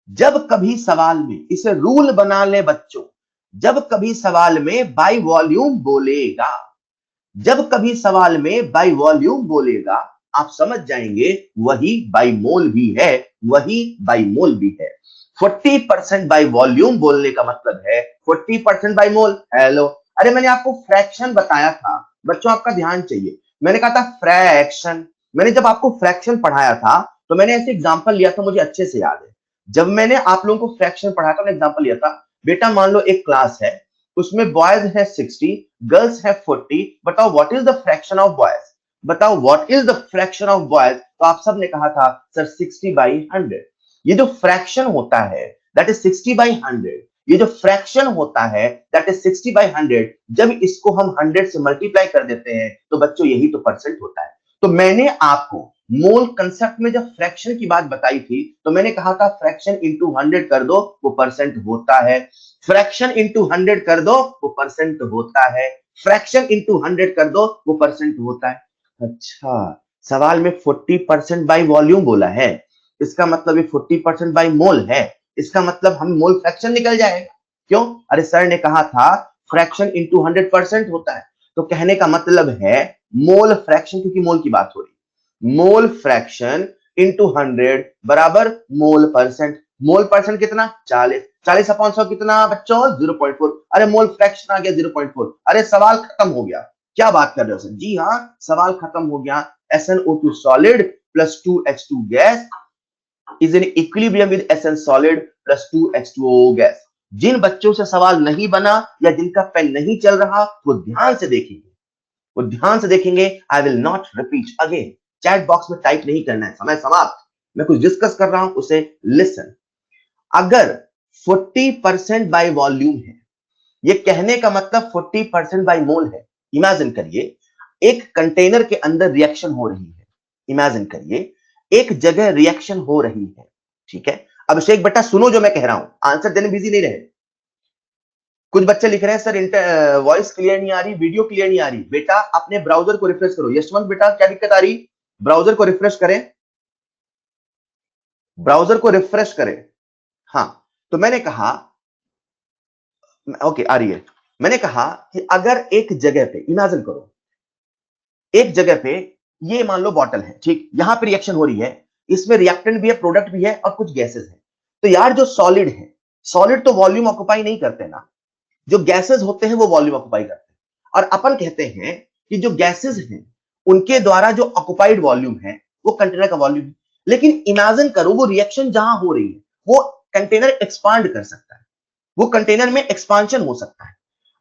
जब कभी सवाल में, इसे रूल बना ले बच्चों, जब कभी सवाल में बाय वॉल्यूम बोलेगा, जब कभी सवाल में बाय वॉल्यूम बोलेगा आप समझ जाएंगे वही बाई मोल भी है, वही बाई मोल भी है। 40% बाई वॉल्यूम बोलने का मतलब है 40% बाई मोल। हेलो, अरे मैंने आपको फ्रैक्शन बताया था बच्चों, आपका ध्यान चाहिए। मैंने कहा था फ्रैक्शन, मैंने जब आपको फ्रैक्शन पढ़ाया था तो मैंने ऐसे एग्जांपल लिया था, मुझे अच्छे से याद है। जब मैंने आप लोगों को फ्रैक्शन पढ़ाया था, मैंने एग्जांपल लिया था, बेटा मान लो एक क्लास है, उसमें बॉयज है 60, गर्ल्स है 40, बताओ what is the fraction of boys, बताओ what is the fraction of boys. तो आप सब ने कहा था सर 60/100। ये जो फ्रैक्शन होता है दैट इज 60/100, ये जो फ्रैक्शन होता है दैट इज 60/100, जब इसको हम 100 से मल्टीप्लाई कर देते हैं तो बच्चों यही तो परसेंट होता है। तो मैंने आपको मोल कंसेप्ट में जब फ्रैक्शन की बात बताई थी तो मैंने कहा था फ्रैक्शन इंटू 100 कर दो वो परसेंट होता है, फ्रैक्शन इंटू 100 कर दो वो परसेंट होता है, फ्रैक्शन इंटू 100 कर दो वो परसेंट होता है। अच्छा, सवाल में 40% बाई वॉल्यूम बोला है, इसका मतलब ये 40% बाई मोल है, इसका मतलब हम मोल फ्रैक्शन निकल जाएगा। क्यों? अरे सर ने कहा था फ्रैक्शन इंटू 100% होता है, तो कहने का मतलब है मोल फ्रैक्शन, क्योंकि मोल की बात हो रही, मोल फ्रैक्शन इंटू 100 बराबर मोल परसेंट। मोल परसेंट कितना? 40, 40/100 कितना बच्चों? 0.4। अरे मोल फ्रैक्शन आ गया 0.4। अरे सवाल खत्म हो गया। क्या बात कर रहे हो सर? जी हाँ, सवाल खत्म हो गया। SnO2 solid plus 2H2 gas is in equilibrium with Sn solid plus 2H2O gas. जिन बच्चों से सवाल नहीं बना या जिनका पेन नहीं चल रहा वो ध्यान से देखेंगे, वो ध्यान से देखेंगे। I will not repeat again. Chat box में टाइप नहीं करना है, समय समाप्त। मैं कुछ डिस्कस कर रहा हूं उसे लिसन। अगर 40% बाय वॉल्यूम है, ये कहने का मतलब 40% बाय मोल है। इमेजिन करिए एक कंटेनर के अंदर रिएक्शन हो रही है, इमेजिन करिए एक जगह रिएक्शन हो रही है, ठीक है। अभिषेक बेटा सुनो जो मैं कह रहा हूं, आंसर देने बिजी नहीं रहे। कुछ बच्चे लिख रहे हैं सर वॉइस क्लियर नहीं आ रही, वीडियो क्लियर नहीं आ रही। बेटा अपने ब्राउजर को रिफ्रेश करो। यशवंत बेटा क्या दिक्कत आ रही? ब्राउजर को रिफ्रेश करें, ब्राउजर को रिफ्रेश करें। हाँ, तो मैंने कहा ओके आ रही है। मैंने कहा कि अगर एक जगह पे इमेजिन करो, एक जगह पे ये मान लो बॉटल है, ठीक, यहां पे रिएक्शन हो रही है, इसमें रिएक्टेंट भी है, प्रोडक्ट भी है और कुछ गैसेस है। तो यार जो सॉलिड है, सॉलिड तो वॉल्यूम ऑक्युपाई नहीं करते ना, जो गैसेस होते हैं वो वॉल्यूम ऑक्युपाई करते हैं। और अपन कहते हैं कि जो गैसेस हैं उनके द्वारा जो ऑक्युपाइड वॉल्यूम है वो कंटेनर का वॉल्यूम है। लेकिन इमेजिन करो वो रिएक्शन जहां हो रही है वो कंटेनर एक्सपांड कर सकता है, वो कंटेनर में एक्सपांशन हो सकता है।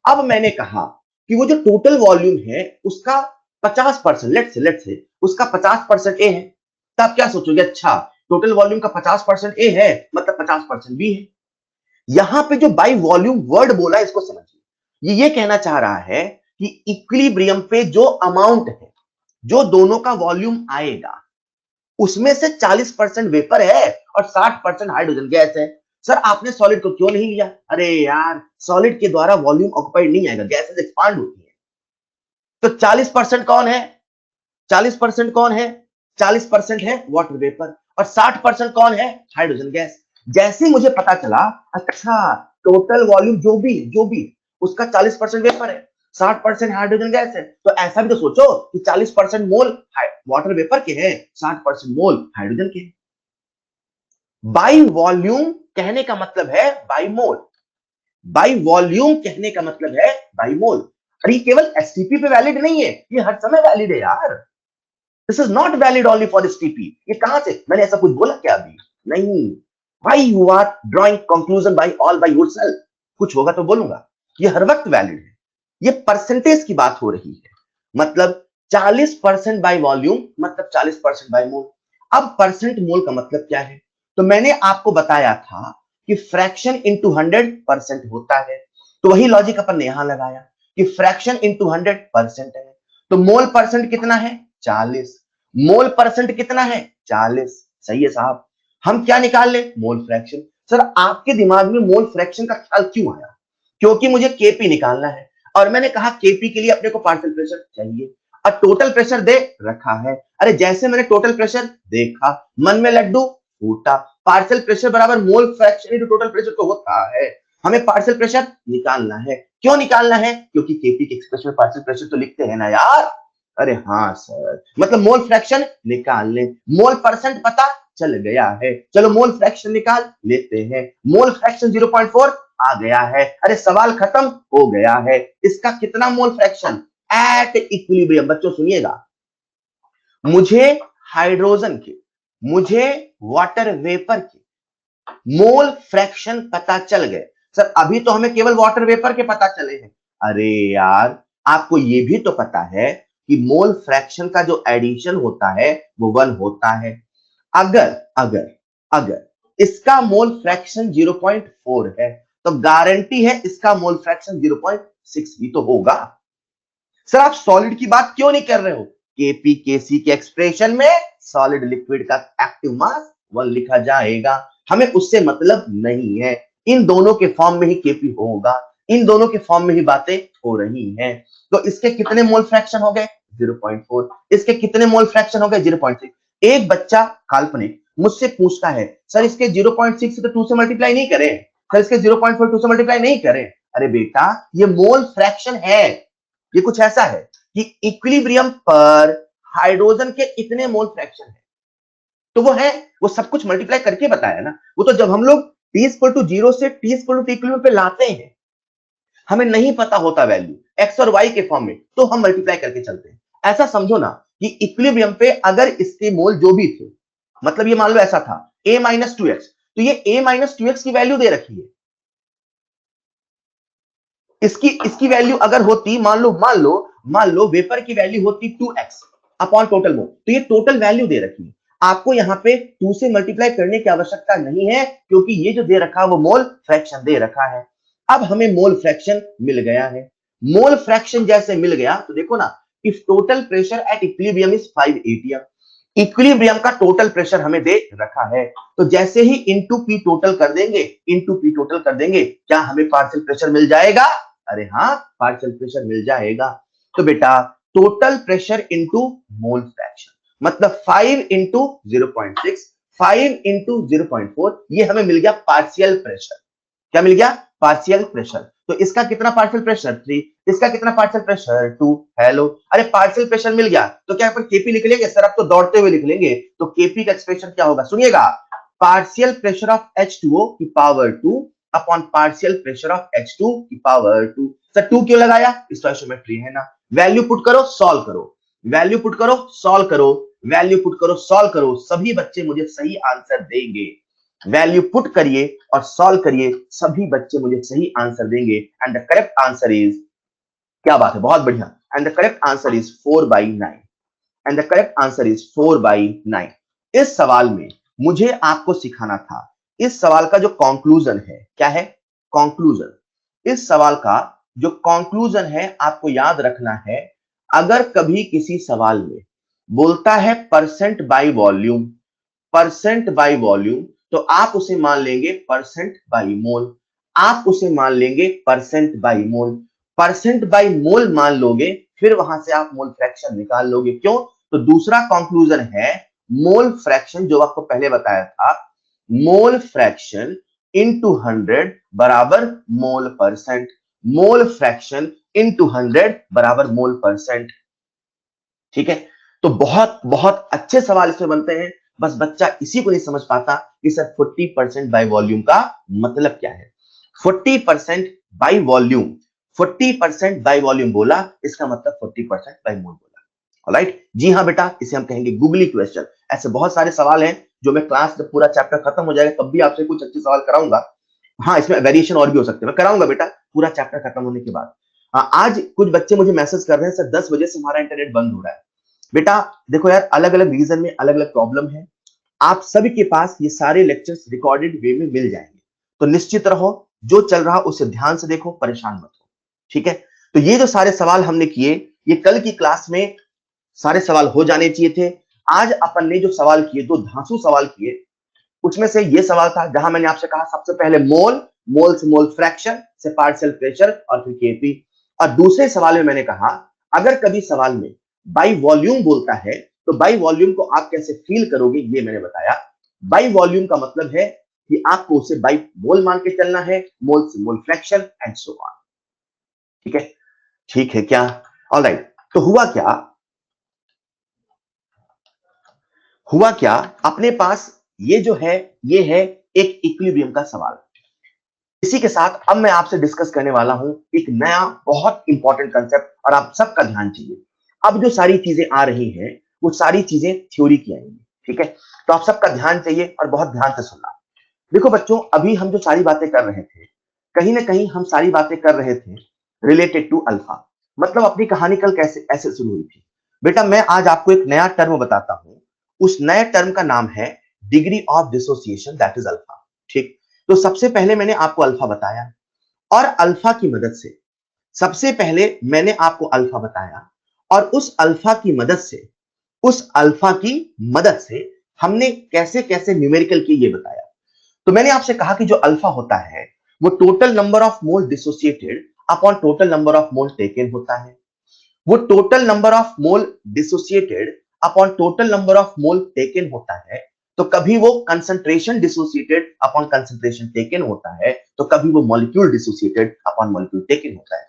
अब मैंने कहा कि वो जो टोटल वॉल्यूम है उसका 50%, लेट्स से उसका 50% ए है। तो आप क्या सोचोगे? अच्छा, टोटल वॉल्यूम का 50% ए है मतलब 50% बी है। यहां पे जो बाई वॉल्यूम वर्ड बोला इसको समझिए, ये कहना चाह रहा है कि इक्विलिब्रियम पे जो अमाउंट है, जो दोनों का वॉल्यूम आएगा उसमें से 40% वेपर है और 60% हाइड्रोजन गैस है। सर आपने सॉलिड को क्यों नहीं लिया? अरे यार, सॉलिड के द्वारा वॉल्यूम ऑक्युपाइड नहीं आएगा, गैसेस एक्सपांड होती है। तो 40% कौन है? 40% कौन है? 40% है वाटर वेपर और 60% कौन है? Hydrogen gas. जैसे मुझे पता चला अच्छा टोटल वॉल्यूम जो भी उसका 40% वेपर है, 60% हाइड्रोजन गैस है, तो ऐसा भी तो सोचो कि 40% मोल वाटर वेपर के हैं, 60% मोल हाइड्रोजन के हैं। बाई वॉल्यूम कहने का मतलब है बाई मोल, बाई वॉल्यूम कहने का मतलब है बाई मोल। और ये केवल एसटीपी पे वैलिड नहीं है, ये हर समय वैलिड है यार। This is not valid only for STP. ये कहां से? मैंने ऐसा कुछ बोला क्या अभी? नहीं। Why you are drawing conclusion by all by yourself? कुछ होगा तो बोलूंगा। ये हर वक्त वैलिड है। ये परसेंटेज की बात हो रही है, मतलब 40% बाय वॉल्यूम मतलब 40% बाय मोल। अब परसेंट मोल का मतलब क्या है? तो मैंने आपको बताया था कि फ्रैक्शन इंटू 100% होता है, तो वही लॉजिक अपन ने यहां लगाया कि फ्रैक्शन इंटू 100% है। तो मोल परसेंट कितना है? 40। मोल परसेंट कितना है? 40। सही है साहब। हम क्या निकाल ले? Mole fraction. सर आपके दिमाग में मोल फ्रैक्शन का ख्याल क्यों आया? क्योंकि मुझे केपी निकालना है और मैंने कहा केपी के लिए अपने को पार्शियल प्रेशर चाहिए और टोटल प्रेशर दे रखा है। अरे जैसे मैंने टोटल प्रेशर देखा मन में लड्डू फूटा। पार्शियल प्रेशर बराबर mole fraction into total pressure तो होता है। हमें पार्शियल प्रेशर निकालना है। क्यों निकालना है? क्योंकि केपी के एक्सप्रेशन में पार्शियल प्रेशर तो लिखते हैं ना यार। अरे हाँ सर, मतलब मोल फ्रैक्शन निकाल लें, मोल परसेंट पता चल गया है, चलो मोल फ्रैक्शन निकाल लेते हैं। मोल फ्रैक्शन 0.4 आ गया है। अरे सवाल खत्म हो गया है। इसका कितना मोल फ्रैक्शन एट इक्विलिब्रियम? बच्चों सुनिएगा, मुझे हाइड्रोजन के, मुझे वाटर वेपर के मोल फ्रैक्शन पता चल गए। सर अभी तो हमें केवल वाटर वेपर के पता चले हैं। अरे यार, आपको ये भी तो पता है कि मोल फ्रैक्शन का जो एडिशन होता है वो 1 होता है। अगर अगर अगर इसका मोल फ्रैक्शन 0.4 है तो गारंटी है इसका मोल फ्रैक्शन 0.6 भी तो होगा। सर आप सॉलिड की बात क्यों नहीं कर रहे हो? केपी केसी के एक्सप्रेशन में सॉलिड लिक्विड का एक्टिव मास 1 लिखा जाएगा, हमें उससे मतलब नहीं है। इन दोनों के फॉर्म में ही केपी होगा, इन दोनों के फॉर्म में ही बातें हो रही हैं। तो इसके कितने मोल फ्रैक्शन हो गए? 0.4। इसके कितने मोल फ्रैक्शन हो गए? 0.6। एक बच्चा काल्पनिक मुझसे पूछता है, सर इसके 0.6 से तो 2 से मल्टीप्लाई नहीं करें, सर इसके 0.4 2 से मल्टीप्लाई नहीं करें। अरे बेटा, ये मोल फ्रैक्शन है। ये कुछ ऐसा है कि इक्विलिब्रियम पर हाइड्रोजन के इतने मोल फ्रैक्शन है, तो वो है, वो सब कुछ मल्टीप्लाई करके बताया ना। वो तो जब हम लोग t इक्वल टू 0 से t इक्वल टू इक्विलिब्रियम पे लाते हैं, हमें नहीं पता होता वैल्यू x और y के फॉर्म में, तो हम मल्टीप्लाई करके चलते हैं। ऐसा समझो ना कि इक्विलिब्रियम पे अगर इसके मोल जो भी थे, मतलब ये मान लो ऐसा था a माइनस 2x, तो ये a माइनस 2x की वैल्यू दे रखी है। इसकी इसकी वैल्यू अगर होती, मान लो वेपर की वैल्यू होती 2x अपॉन टोटल मोल, तो ये टोटल वैल्यू दे रखी है। आपको यहां पे 2 से मल्टीप्लाई करने की आवश्यकता नहीं है, क्योंकि ये जो दे रखा है वो मोल फ्रैक्शन दे रखा है। अब हमें मोल फ्रैक्शन मिल गया है। मोल फ्रैक्शन जैसे मिल गया तो देखो ना, if total pressure at equilibrium is 5 atm, equilibrium का टोटल प्रेशर हमें दे रखा है, तो जैसे ही इनटू पी टोटल कर देंगे, क्या हमें पार्शियल प्रेशर मिल जाएगा? अरे हाँ, पार्शियल प्रेशर मिल जाएगा। तो बेटा, total pressure into mole fraction, मतलब 5 इंटू 0.6, 5 इंटू 0.4, ये हमें मिल गया पार्शियल प्रेशर। क्या मिल गया? Partial pressure. तो इसका कितना पार्शियल प्रेशर? 3। इसका कितना पार्शियल प्रेशर? 2। हेलो, अरे पार्शियल प्रेशर मिल गया तो क्या अपन केपी लिख लेंगे? सर आप तो दौड़ते हुए लिख लेंगे। तो केपी का एक्सप्रेशन क्या होगा? सुनिएगा, पार्शियल प्रेशर ऑफ H2O की power 2 upon partial pressure of H2 की पावर 2। सर 2 क्यों लगाया? स्टोइचियोमेट्री है ना। वैल्यू पुट करो, सॉल्व करो, वैल्यू पुट करो, सॉल्व करो, वैल्यू पुट करो, सॉल्व करो, सभी बच्चे मुझे सही आंसर देंगे। वैल्यू पुट करिए और सॉल्व करिए, सभी बच्चे मुझे सही आंसर देंगे। And the correct answer is, क्या बात है, बहुत बढ़िया। And the correct answer is 4/9। And the correct answer is 4/9। इस सवाल में मुझे आपको सिखाना था, इस सवाल का जो कंक्लूजन है, क्या है कंक्लूजन? इस सवाल का जो कंक्लूजन है, आपको याद रखना है, अगर कभी किसी सवाल में बोलता है percent by volume, percent by volume, तो आप उसे मान लेंगे परसेंट बाय मोल, आप उसे मान लेंगे percent by mole, percent by mole मान लोगे, फिर वहां से आप मोल फ्रैक्शन निकाल लोगे। क्यों? तो दूसरा कंक्लूजन है मोल फ्रैक्शन, जो आपको पहले बताया था, मोल फ्रैक्शन इनटू 100 बराबर मोल परसेंट, मोल फ्रैक्शन इनटू 100 बराबर मोल परसेंट। ठीक है, तो बहुत बहुत अच्छे सवाल इसमें बनते हैं। बस बच्चा इसी को नहीं समझ पाता कि सर 40% बाय वॉल्यूम का मतलब क्या है। 40% बाय वॉल्यूम, 40% बाय वॉल्यूम बोला, इसका मतलब 40% बाय मोल बोला। ऑलराइट, जी हाँ बेटा, इसे हम कहेंगे गूगली क्वेश्चन। ऐसे बहुत सारे सवाल हैं जो मैं क्लास जब पूरा चैप्टर खत्म हो जाएगा तब भी आपसे कुछ अच्छे सवाल कराऊंगा। हाँ, इसमें वेरिएशन और भी हो सकते हैं, मैं कराऊंगा बेटा पूरा चैप्टर खत्म होने के बाद। हाँ, आज कुछ बच्चे मुझे मैसेज कर रहे हैं, सर 10 बजे से हमारा इंटरनेट बंद हो रहा है। बेटा देखो यार, अलग अलग रीजन में अलग अलग प्रॉब्लम है। आप सभी के पास ये सारे लेक्चर्स रिकॉर्डेड वे में मिल जाएंगे, तो निश्चित रहो, जो चल रहा उसे ध्यान से देखो, परेशान मत हो। ठीक है, तो ये जो सारे सवाल हमने किए, ये कल की क्लास में सारे सवाल हो जाने चाहिए थे। आज अपन ने जो सवाल किए, दो धांसू सवाल किए, उसमें से ये सवाल था जहां मैंने आपसे कहा सबसे पहले मोल, मोल से मोल फ्रैक्शन से पार्शियल प्रेशर और फिर केपी। और दूसरे सवाल में मैंने कहा, अगर कभी सवाल में बाई वॉल्यूम बोलता है तो बाई वॉल्यूम को आप कैसे फील करोगे, ये मैंने बताया। बाई वॉल्यूम का मतलब है कि आपको उसे बाई मोल मान के चलना है, मोल से mole fraction and so on. ठीक है, ठीक है क्या? ऑलराइट, तो हुआ क्या, हुआ क्या, अपने पास ये जो है, ये है एक इक्विलिब्रियम का सवाल। इसी के साथ अब मैं आपसे डिस्कस करने वाला हूं एक नया बहुत इंपॉर्टेंट कंसेप्ट, और आप सबका ध्यान चाहिए। अब जो सारी चीजें आ रही हैं वो सारी चीजें थ्योरी की आएंगी, ठीक है? तो आप सबका ध्यान चाहिए और बहुत ध्यान से सुनना। देखो बच्चों, अभी हम जो सारी बातें कर रहे थे, कहीं ना कहीं हम सारी बातें कर रहे थे रिलेटेड टू अल्फा। मतलब अपनी कहानी कल कैसे ऐसे शुरू हुई थी। बेटा मैं आज आपको एक नया टर्म बताता हूं। उस नए टर्म का नाम है degree of dissociation, that is alpha. ठीक, तो सबसे पहले मैंने आपको अल्फा बताया, और अल्फा की मदद से, सबसे पहले मैंने आपको अल्फा बताया, और उस अल्फा की मदद से, उस अल्फा की मदद से हमने कैसे कैसे न्यूमेरिकल किए ये बताया। तो मैंने आपसे कहा कि जो अल्फा होता है वो total number of mole dissociated upon total number of mole taken होता है। वो total number of mole dissociated upon total number of mole taken होता है। तो कभी वो concentration dissociated upon concentration taken होता है, तो कभी वो molecule dissociated upon molecule taken होता है।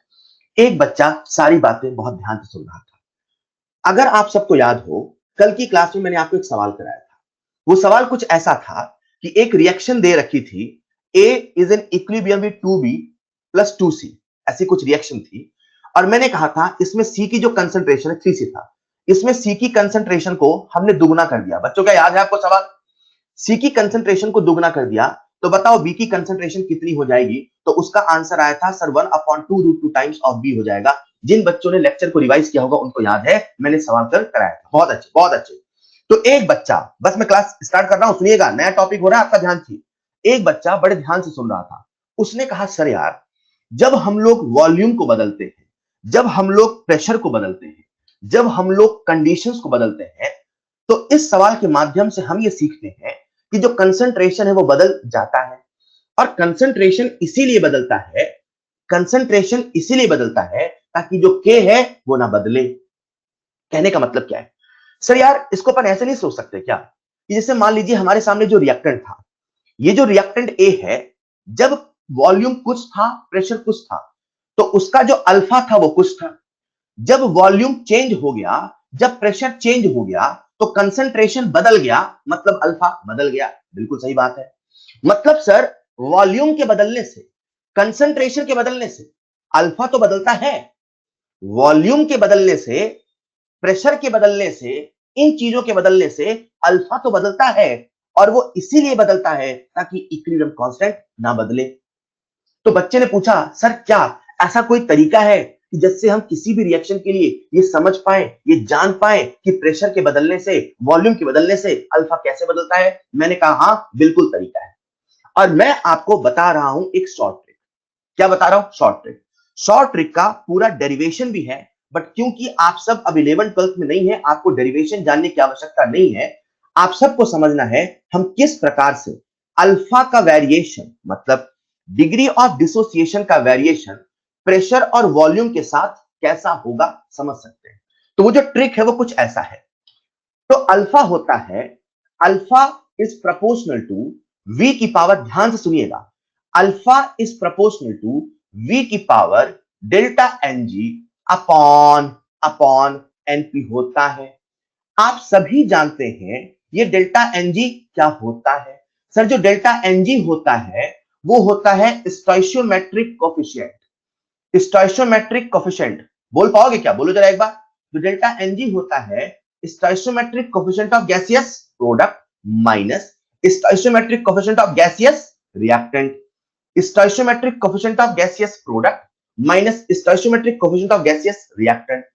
एक बच्चा सारी बातें बहुत ध्यान से सुन रहा था। अगर आप सबको याद हो, कल की क्लास में मैंने आपको एक सवाल कराया था। वो सवाल कुछ ऐसा था कि एक रिएक्शन दे रखी थी, A is an equilibrium with 2B plus 2C, ऐसी कुछ रिएक्शन थी। और मैंने कहा था इसमें C की जो कंसंट्रेशन है 3C था, इसमें C की कंसंट्रेशन को हमने दुगना कर दिया। बच्चों क्या याद है आपको सवाल? C की कंसंट्रेशन को दुगना कर दिया, तो बताओ B की कंसंट्रेशन कितनी हो जाएगी? तो उसका आंसर आया था सर 1/2 टाइम्स ऑफ B हो जाएगा। जिन बच्चों ने लेक्चर को रिवाइज किया होगा उनको याद है, मैंने सवाल कर कराया था। बहुत अच्छे, बहुत अच्छे। तो एक बच्चा, बस मैं क्लास स्टार्ट कर रहा हूं, सुनिएगा, नया टॉपिक हो रहा है, आपका ध्यान चाहिए। एक बच्चा बड़े ध्यान से सुन रहा था। उसने कहा सर यार, जब हम लोग वॉल्यूम को बदलते हैं, जब हम लोग प्रेशर को बदलते हैं, जब हम लोग कंडीशंस को बदलते हैं, तो इस सवाल के माध्यम से हम ये सीखते हैं कि जो कंसंट्रेशन है वो बदल जाता है। और कंसंट्रेशन इसीलिए बदलता है, कंसंट्रेशन इसीलिए बदलता है ताकि जो के है वो ना बदले। कहने का मतलब क्या है? सर यार इसको अपन ऐसे नहीं सोच सकते क्या कि जैसे मान लीजिए हमारे सामने जो रिएक्टेंट था, ये जो रिएक्टेंट ए है, जब वॉल्यूम कुछ था, प्रेशर कुछ था, तो उसका जो अल्फा था वो कुछ था। जब वॉल्यूम चेंज हो गया, जब प्रेशर चेंज हो गया, तो कंसंट्रेशन बदल गया, मतलब अल्फा बदल गया। बिल्कुल सही बात है। मतलब सर वॉल्यूम के बदलने से, कंसंट्रेशन के बदलने से अल्फा तो बदलता है, वॉल्यूम के बदलने से, प्रेशर के बदलने से, इन चीजों के बदलने से अल्फा तो बदलता है। और वो इसीलिए बदलता है ताकि इक्विलिब्रियम कांस्टेंट ना बदले। तो बच्चे ने पूछा सर क्या ऐसा कोई तरीका है कि जिससे हम किसी भी रिएक्शन के लिए ये समझ पाए, ये जान पाए कि प्रेशर के बदलने से, वॉल्यूम के बदलने से अल्फा कैसे बदलता है? मैंने कहा हाँ बिल्कुल तरीका है, और मैं आपको बता रहा हूं एक शॉर्ट ट्रिक। क्या बता रहा हूं? Short trick. शॉर्ट ट्रिक का पूरा डेरिवेशन भी है, बट क्योंकि आप सब अब 11th-12th में नहीं है, आपको डेरिवेशन जानने की आवश्यकता नहीं है। आप सबको समझना है हम किस प्रकार से अल्फा का वेरिएशन, मतलब डिग्री ऑफ डिसोसिएशन का वेरिएशन प्रेशर और वॉल्यूम के साथ कैसा होगा समझ सकते हैं। तो वो जो ट्रिक है वो कुछ ऐसा है। तो अल्फा होता है, alpha is proportional to v की पावर, ध्यान से सुनिएगा, alpha is proportional to v की power delta NG upon upon NP होता है। आप सभी जानते हैं ये डेल्टा एनजी क्या होता है। सर जो डेल्टा एनजी होता है वो होता है स्टोइशियोमेट्रिक कोफिशिएंट। स्टोइशियोमेट्रिक कोफिशिएंट बोल पाओगे क्या? बोलो जरा एक बार। जो डेल्टा एनजी होता है stoichiometric coefficient of gaseous product minus stoichiometric coefficient of gaseous reactant. Stoichiometric coefficient of gaseous product minus stoichiometric coefficient of gaseous reactant.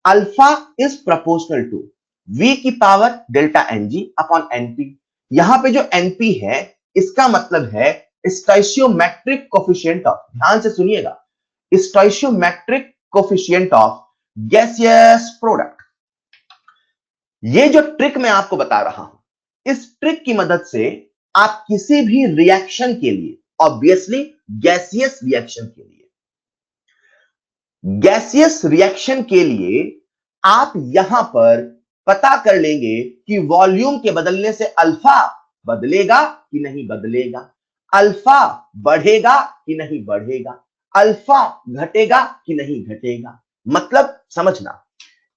Alpha is proportional to v की power delta NG upon NP. यहां पे जो NP है इसका मतलब है stoichiometric coefficient of, ध्यान से सुनिएगा, स्टोइशियोमेट्रिक कोफिशिएंट ऑफ गैसियस प्रोडक्ट। ये जो ट्रिक मैं आपको बता रहा हूं, इस ट्रिक की मदद से आप किसी भी रिएक्शन के लिए, ऑब्वियसली गैसियस रिएक्शन के लिए, गैसियस रिएक्शन के लिए आप यहां पर पता कर लेंगे कि वॉल्यूम के बदलने से अल्फा बदलेगा कि नहीं बदलेगा, अल्फा बढ़ेगा कि नहीं बढ़ेगा, अल्फा घटेगा कि नहीं घटेगा। मतलब समझना,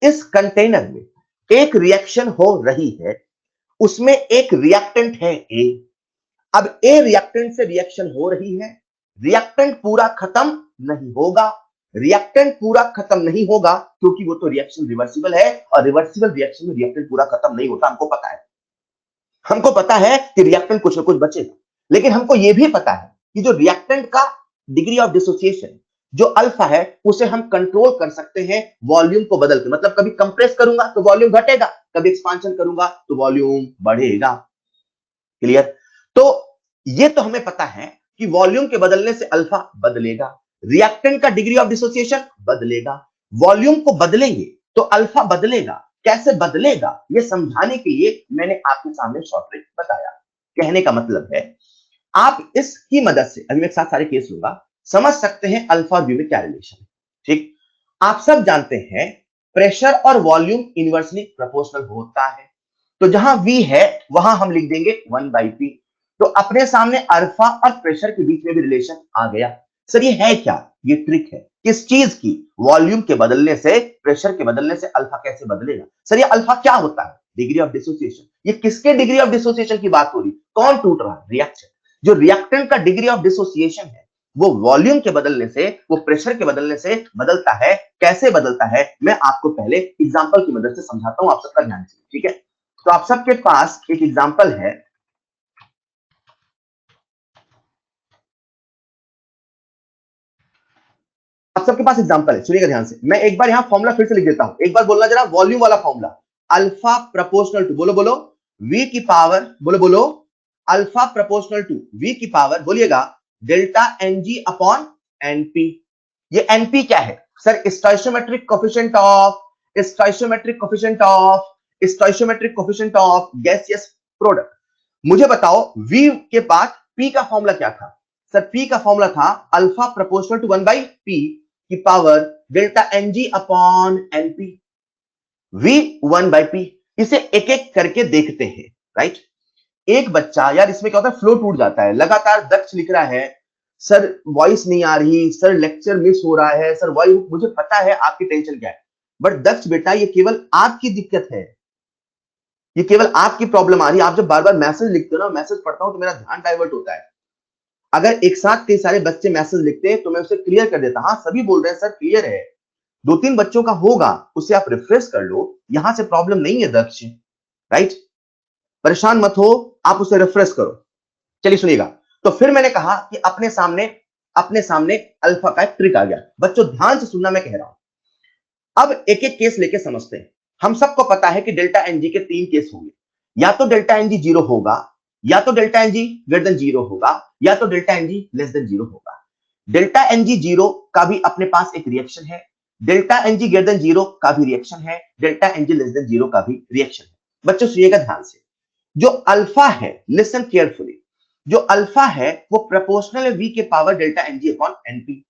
इस कंटेनर में एक रिएक्शन हो रही है उसमें एक रिएक्टेंट है ए। अब ए रिएक्टेंट से रिएक्शन हो रही है, रिएक्टेंट पूरा खत्म नहीं होगा, रिएक्टेंट पूरा खत्म नहीं होगा क्योंकि वो तो रिएक्शन रिवर्सिबल है, और रिवर्सिबल रिएक्शन में रिएक्टेंट पूरा खत्म नहीं होता, हमको पता है कि रिएक्टेंट कुछ ना कुछ बचेगा। लेकिन हमको यह भी पता है कि जो रिएक्टेंट का डिग्री ऑफ डिसोसिएशन जो अल्फा है उसे हम कंट्रोल कर सकते हैं वॉल्यूम को बदल के। मतलब कभी कंप्रेस करूंगा तो वॉल्यूम घटेगा, कभी एक्सपांशन करूंगा तो वॉल्यूम बढ़ेगा। क्लियर? तो ये तो हमें पता है कि वॉल्यूम के बदलने से अल्फा बदलेगा, रिएक्टेंट का डिग्री ऑफ डिसोसिएशन बदलेगा, वॉल्यूम को बदलेंगे तो अल्फा बदलेगा। कैसे बदलेगा ये समझाने के लिए मैंने आपके सामने शॉर्ट ट्रिक बताया। कहने का मतलब है आप इसकी मदद से, अभी मैं एक साथ सारे केस लूंगा, समझ सकते हैं अल्फा और बी में क्या रिलेशन है। ठीक, आप सब जानते हैं प्रेशर और वॉल्यूम इनवर्सली प्रोपोर्शनल होता है, तो जहां V है वहां हम लिख देंगे 1/P। तो अपने सामने अल्फा और प्रेशर के बीच में भी रिलेशन आ गया। सर ये है क्या? ये ट्रिक है किस चीज की? वॉल्यूम के बदलने से, प्रेशर के बदलने से अल्फा कैसे बदलेगा? सर ये अल्फा क्या होता है? Degree of dissociation. ये किसके डिग्री ऑफ डिसोसिएशन की बात हो रही? कौन टूट रहा है? रिएक्शन। जो रिएक्टेंट का डिग्री ऑफ डिसोसिएशन है वो वॉल्यूम के बदलने से, वो प्रेशर के बदलने से बदलता है। कैसे बदलता है मैं आपको पहले एग्जांपल की मदद से समझाता हूं, आप सबका ध्यान से। ठीक है, तो आप सबके पास एक एग्जांपल है, आप सबके पास एग्जांपल है, सुनिएगा ध्यान से। मैं एक बार यहां फॉर्मूला फिर से लिख देता हूं, एक बार बोलना जरा वॉल्यूम वाला फॉर्मूला। अल्फा प्रोपोर्शनल टू, बोलो बोलो, वी की पावर, बोलो बोलो, अल्फा प्रोपोर्शनल टू वी की पावर, बोलिएगा, डेल्टा एनजी अपॉन एनपी। ये एनपी क्या है? Sir स्टोइशियोमेट्रिक coefficient of, स्टोइशियोमेट्रिक coefficient of, स्टोइशियोमेट्रिक coefficient of gaseous product. मुझे बताओ V के बाद P का फॉर्मूला क्या था? सर P का फॉर्मूला था अल्फा प्रोपोर्शनल टू 1/P की power delta NG upon NP. V 1/P। इसे एक एक करके देखते हैं, राइट? एक बच्चा, यार इसमें क्या होता है, फ्लो टूट जाता है। लगातार दक्ष लिख रहा है, सर वॉइस नहीं आ रही, सर लेक्चर मिस हो रहा है, सर वॉइस, मुझे पता है आपकी टेंशन क्या है, बट दक्ष बेटा ये केवल आपकी दिक्कत है, ये केवल आपकी प्रॉब्लम आ रही है। आप जब बार बार मैसेज लिखते हो ना, मैसेज पढ़ता हूं तो मेरा ध्यान डाइवर्ट होता है। अगर एक साथ कई सारे बच्चे मैसेज लिखते हैं तो मैं उसे क्लियर कर देता, हाँ सभी बोल रहे हैं सर क्लियर है, 2-3 बच्चों का होगा, उसे आप रिफ्रेश कर लो, यहां से प्रॉब्लम नहीं है दक्ष, राइट? परेशान मत हो, आप उसे रिफ्रेश करो। चलिए सुनिएगा, तो फिर मैंने कहा कि अपने सामने अल्फा का एक ट्रिक आ गया। बच्चों ध्यान से सुनना, मैं कह रहा हूं। अब एक एक केस लेके समझते हैं। हम सबको पता है कि डेल्टा एनजी के 3 केस होंगे, या तो डेल्टा एनजी 0 होगा, या तो डेल्टा एनजी ग्रेटर देन 0 होगा, या तो डेल्टा एनजी लेस देन 0 होगा। डेल्टा एनजी 0 का भी अपने पास एक रिएक्शन है, डेल्टा एनजी ग्रेटर देन 0 का भी रिएक्शन है, डेल्टा एनजी लेस देन 0 का भी रिएक्शन है। बच्चों सुनिएगा ध्यान से, जो अल्फा है, लिसन केयरफुली, जो अल्फा है वो प्रोपोर्शनल है वी के power delta NG upon NP.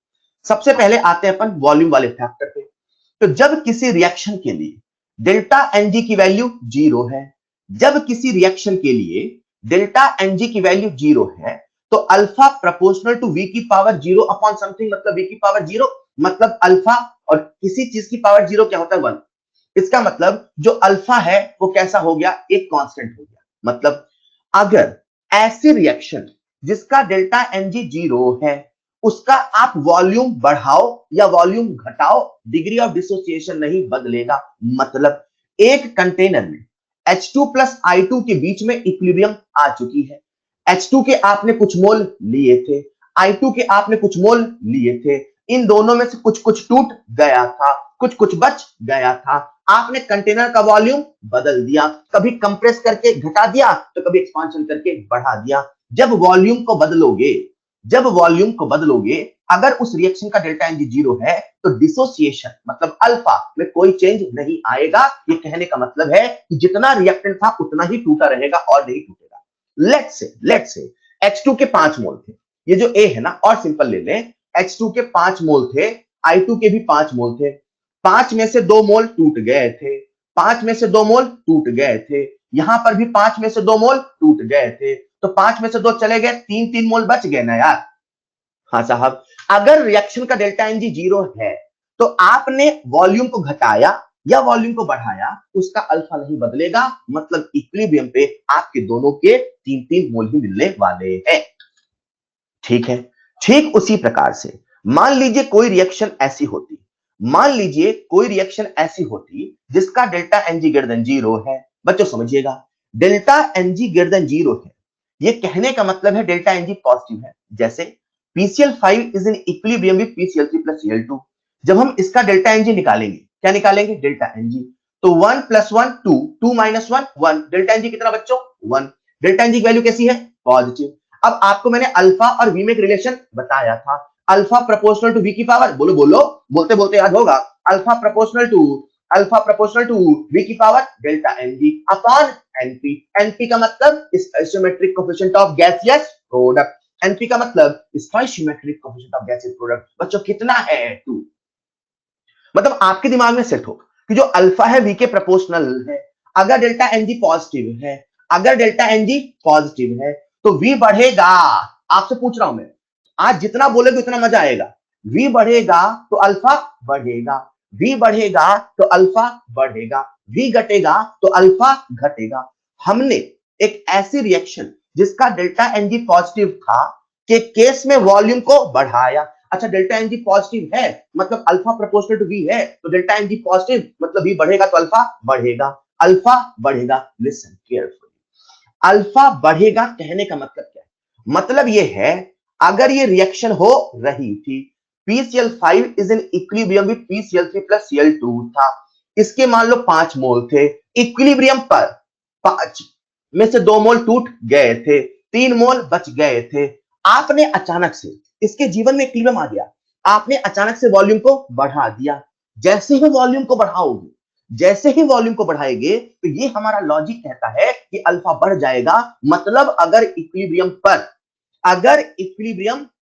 सबसे पहले आते हैं अपन वॉल्यूम वाले फैक्टर पे। तो जब किसी रिएक्शन के लिए डेल्टा एनजी की वैल्यू 0 है, जब किसी रिएक्शन के लिए डेल्टा एनजी की वैल्यू 0 है, तो अल्फा प्रोपोर्शनल टू वी की पावर 0 अपॉन समथिंग, मतलब वी की पावर 0, मतलब अल्फा और किसी चीज की पावर 0 क्या होता है? 1। इसका मतलब जो अल्फा है वो कैसा हो गया? एक कांस्टेंट हो गया। मतलब अगर ऐसी रिएक्शन जिसका डेल्टा एनजी 0 है, उसका आप वॉल्यूम बढ़ाओ या वॉल्यूम घटाओ, डिग्री ऑफ डिसोसिएशन नहीं बदलेगा। मतलब एक कंटेनर में H2 प्लस I2 के बीच में इक्विलिब्रियम आ चुकी है। H2 के आपने कुछ मोल लिए थे, I2 के आपने कुछ मोल लिए थे, इन दोनों में से कुछ कुछ टूट गया था, कुछ कुछ बच गया था। आपने कंटेनर का वॉल्यूम बदल दिया, कभी कंप्रेस करके घटा दिया तो कभी एक्सपांशन करके बढ़ा दिया। जब वॉल्यूम को बदलोगे, जब वॉल्यूम को बदलोगे, अगर उस रिएक्शन का डेल्टा एनजी 0 है तो डिसोसिएशन मतलब अल्फा में कोई चेंज नहीं आएगा। ये कहने का मतलब है कि जितना रिएक्टेंट था उतना ही टूटा रहेगा और नहीं टूटेगा। लेट्स से H2 के 5 मोल थे, ये जो A है ना, और सिंपल ले लें, H2 के 5 मोल थे, I2 के भी 5 मोल थे, 5 में से 2 मोल टूट गए थे, 5 में से 2 मोल टूट गए थे, यहां पर भी 5 में से 2 मोल टूट गए थे, तो 5 में से 2 चले गए, 3 मोल बच गए ना यार। हाँ साहब, अगर रिएक्शन का डेल्टा एनजी 0 है तो आपने वॉल्यूम को घटाया या वॉल्यूम को बढ़ाया, उसका अल्फा नहीं बदलेगा, मतलब इक्विलिब्रियम पे आपके दोनों के 3-3 मोल ही मिलने वाले हैं। ठीक है, ठीक उसी प्रकार से मान लीजिए कोई रिएक्शन ऐसी होती, मान लीजिए कोई रिएक्शन ऐसी होती जिसका डेल्टा एनजी ग्रेटर देन 0 है। बच्चों समझिएगा, डेल्टा एनजी ग्रेटर देन 0 है, ये कहने का मतलब है डेल्टा एनजी पॉजिटिव है। जैसे PCl5 is in equilibrium with PCl3 plus Cl2। जब हम इसका डेल्टा एनजी निकालेंगे, क्या निकालेंगे? Delta NG. तो 1 + 1 2, 2 - 1 1, डेल्टा एनजी कितना बच्चों? 1। डेल्टा एनजी की वैल्यू कैसी है? पॉजिटिव। अब आपको मैंने अल्फा और वी में एक रिलेशन बताया था, अल्फा प्रोपोर्शनल टू वी की पावर, बोलो बोलो, बोलते बोलते याद होगा, अल्फा प्रोपोर्शनल टू वी की power delta NG upon NP. NP का मतलब stoichiometric coefficient of gaseous product, NP का मतलब stoichiometric coefficient of gaseous product. बच्चों कितना है? 2। मतलब आपके दिमाग में सेट हो कि जो अल्फा है वी के प्रोपोर्शनल है, अगर डेल्टा एनजी पॉजिटिव है, अगर डेल्टा एनजी पॉजिटिव है तो वी बढ़ेगा। आपसे पूछ रहा हूं मैं, आज जितना बोलेगे उतना मजा आएगा। वी बढ़ेगा तो अल्फा बढ़ेगा, वी बढ़ेगा तो अल्फा बढ़ेगा, वी घटेगा तो अल्फा घटेगा। हमने एक ऐसी रिएक्शन जिसका डेल्टा एनजी पॉजिटिव था के केस में वॉल्यूम को बढ़ाया। अच्छा, डेल्टा एनजी पॉजिटिव है मतलब अल्फा प्रोपोर्शनल टू वी है, तो डेल्टा एनजी पॉजिटिव मतलब वी बढ़ेगा तो अल्फा बढ़ेगा, अल्फा बढ़ेगा। लिसन केयरफुली, अल्फा बढ़ेगा कहने का मतलब क्या है? मतलब ये है, अगर ये रिएक्शन हो रही थी, PCl5 is in equilibrium with PCl3 plus Cl2 था, इसके मान लो 5 मोल थे, इक्विलिब्रियम पर 5 में से 2 मोल टूट गए थे, 3 मोल बच गए थे। आपने अचानक से, इसके जीवन में इक्विलिब्रियम आ गया, आपने अचानक से वॉल्यूम को बढ़ा दिया। जैसे ही वॉल्यूम को बढ़ाओगे, जैसे ही वॉल्यूम को बढ़ाएंगे तो ये हमारा लॉजिक कहता है कि अल्फा बढ़ जाएगा। मतलब अगर इक्विलिब्रियम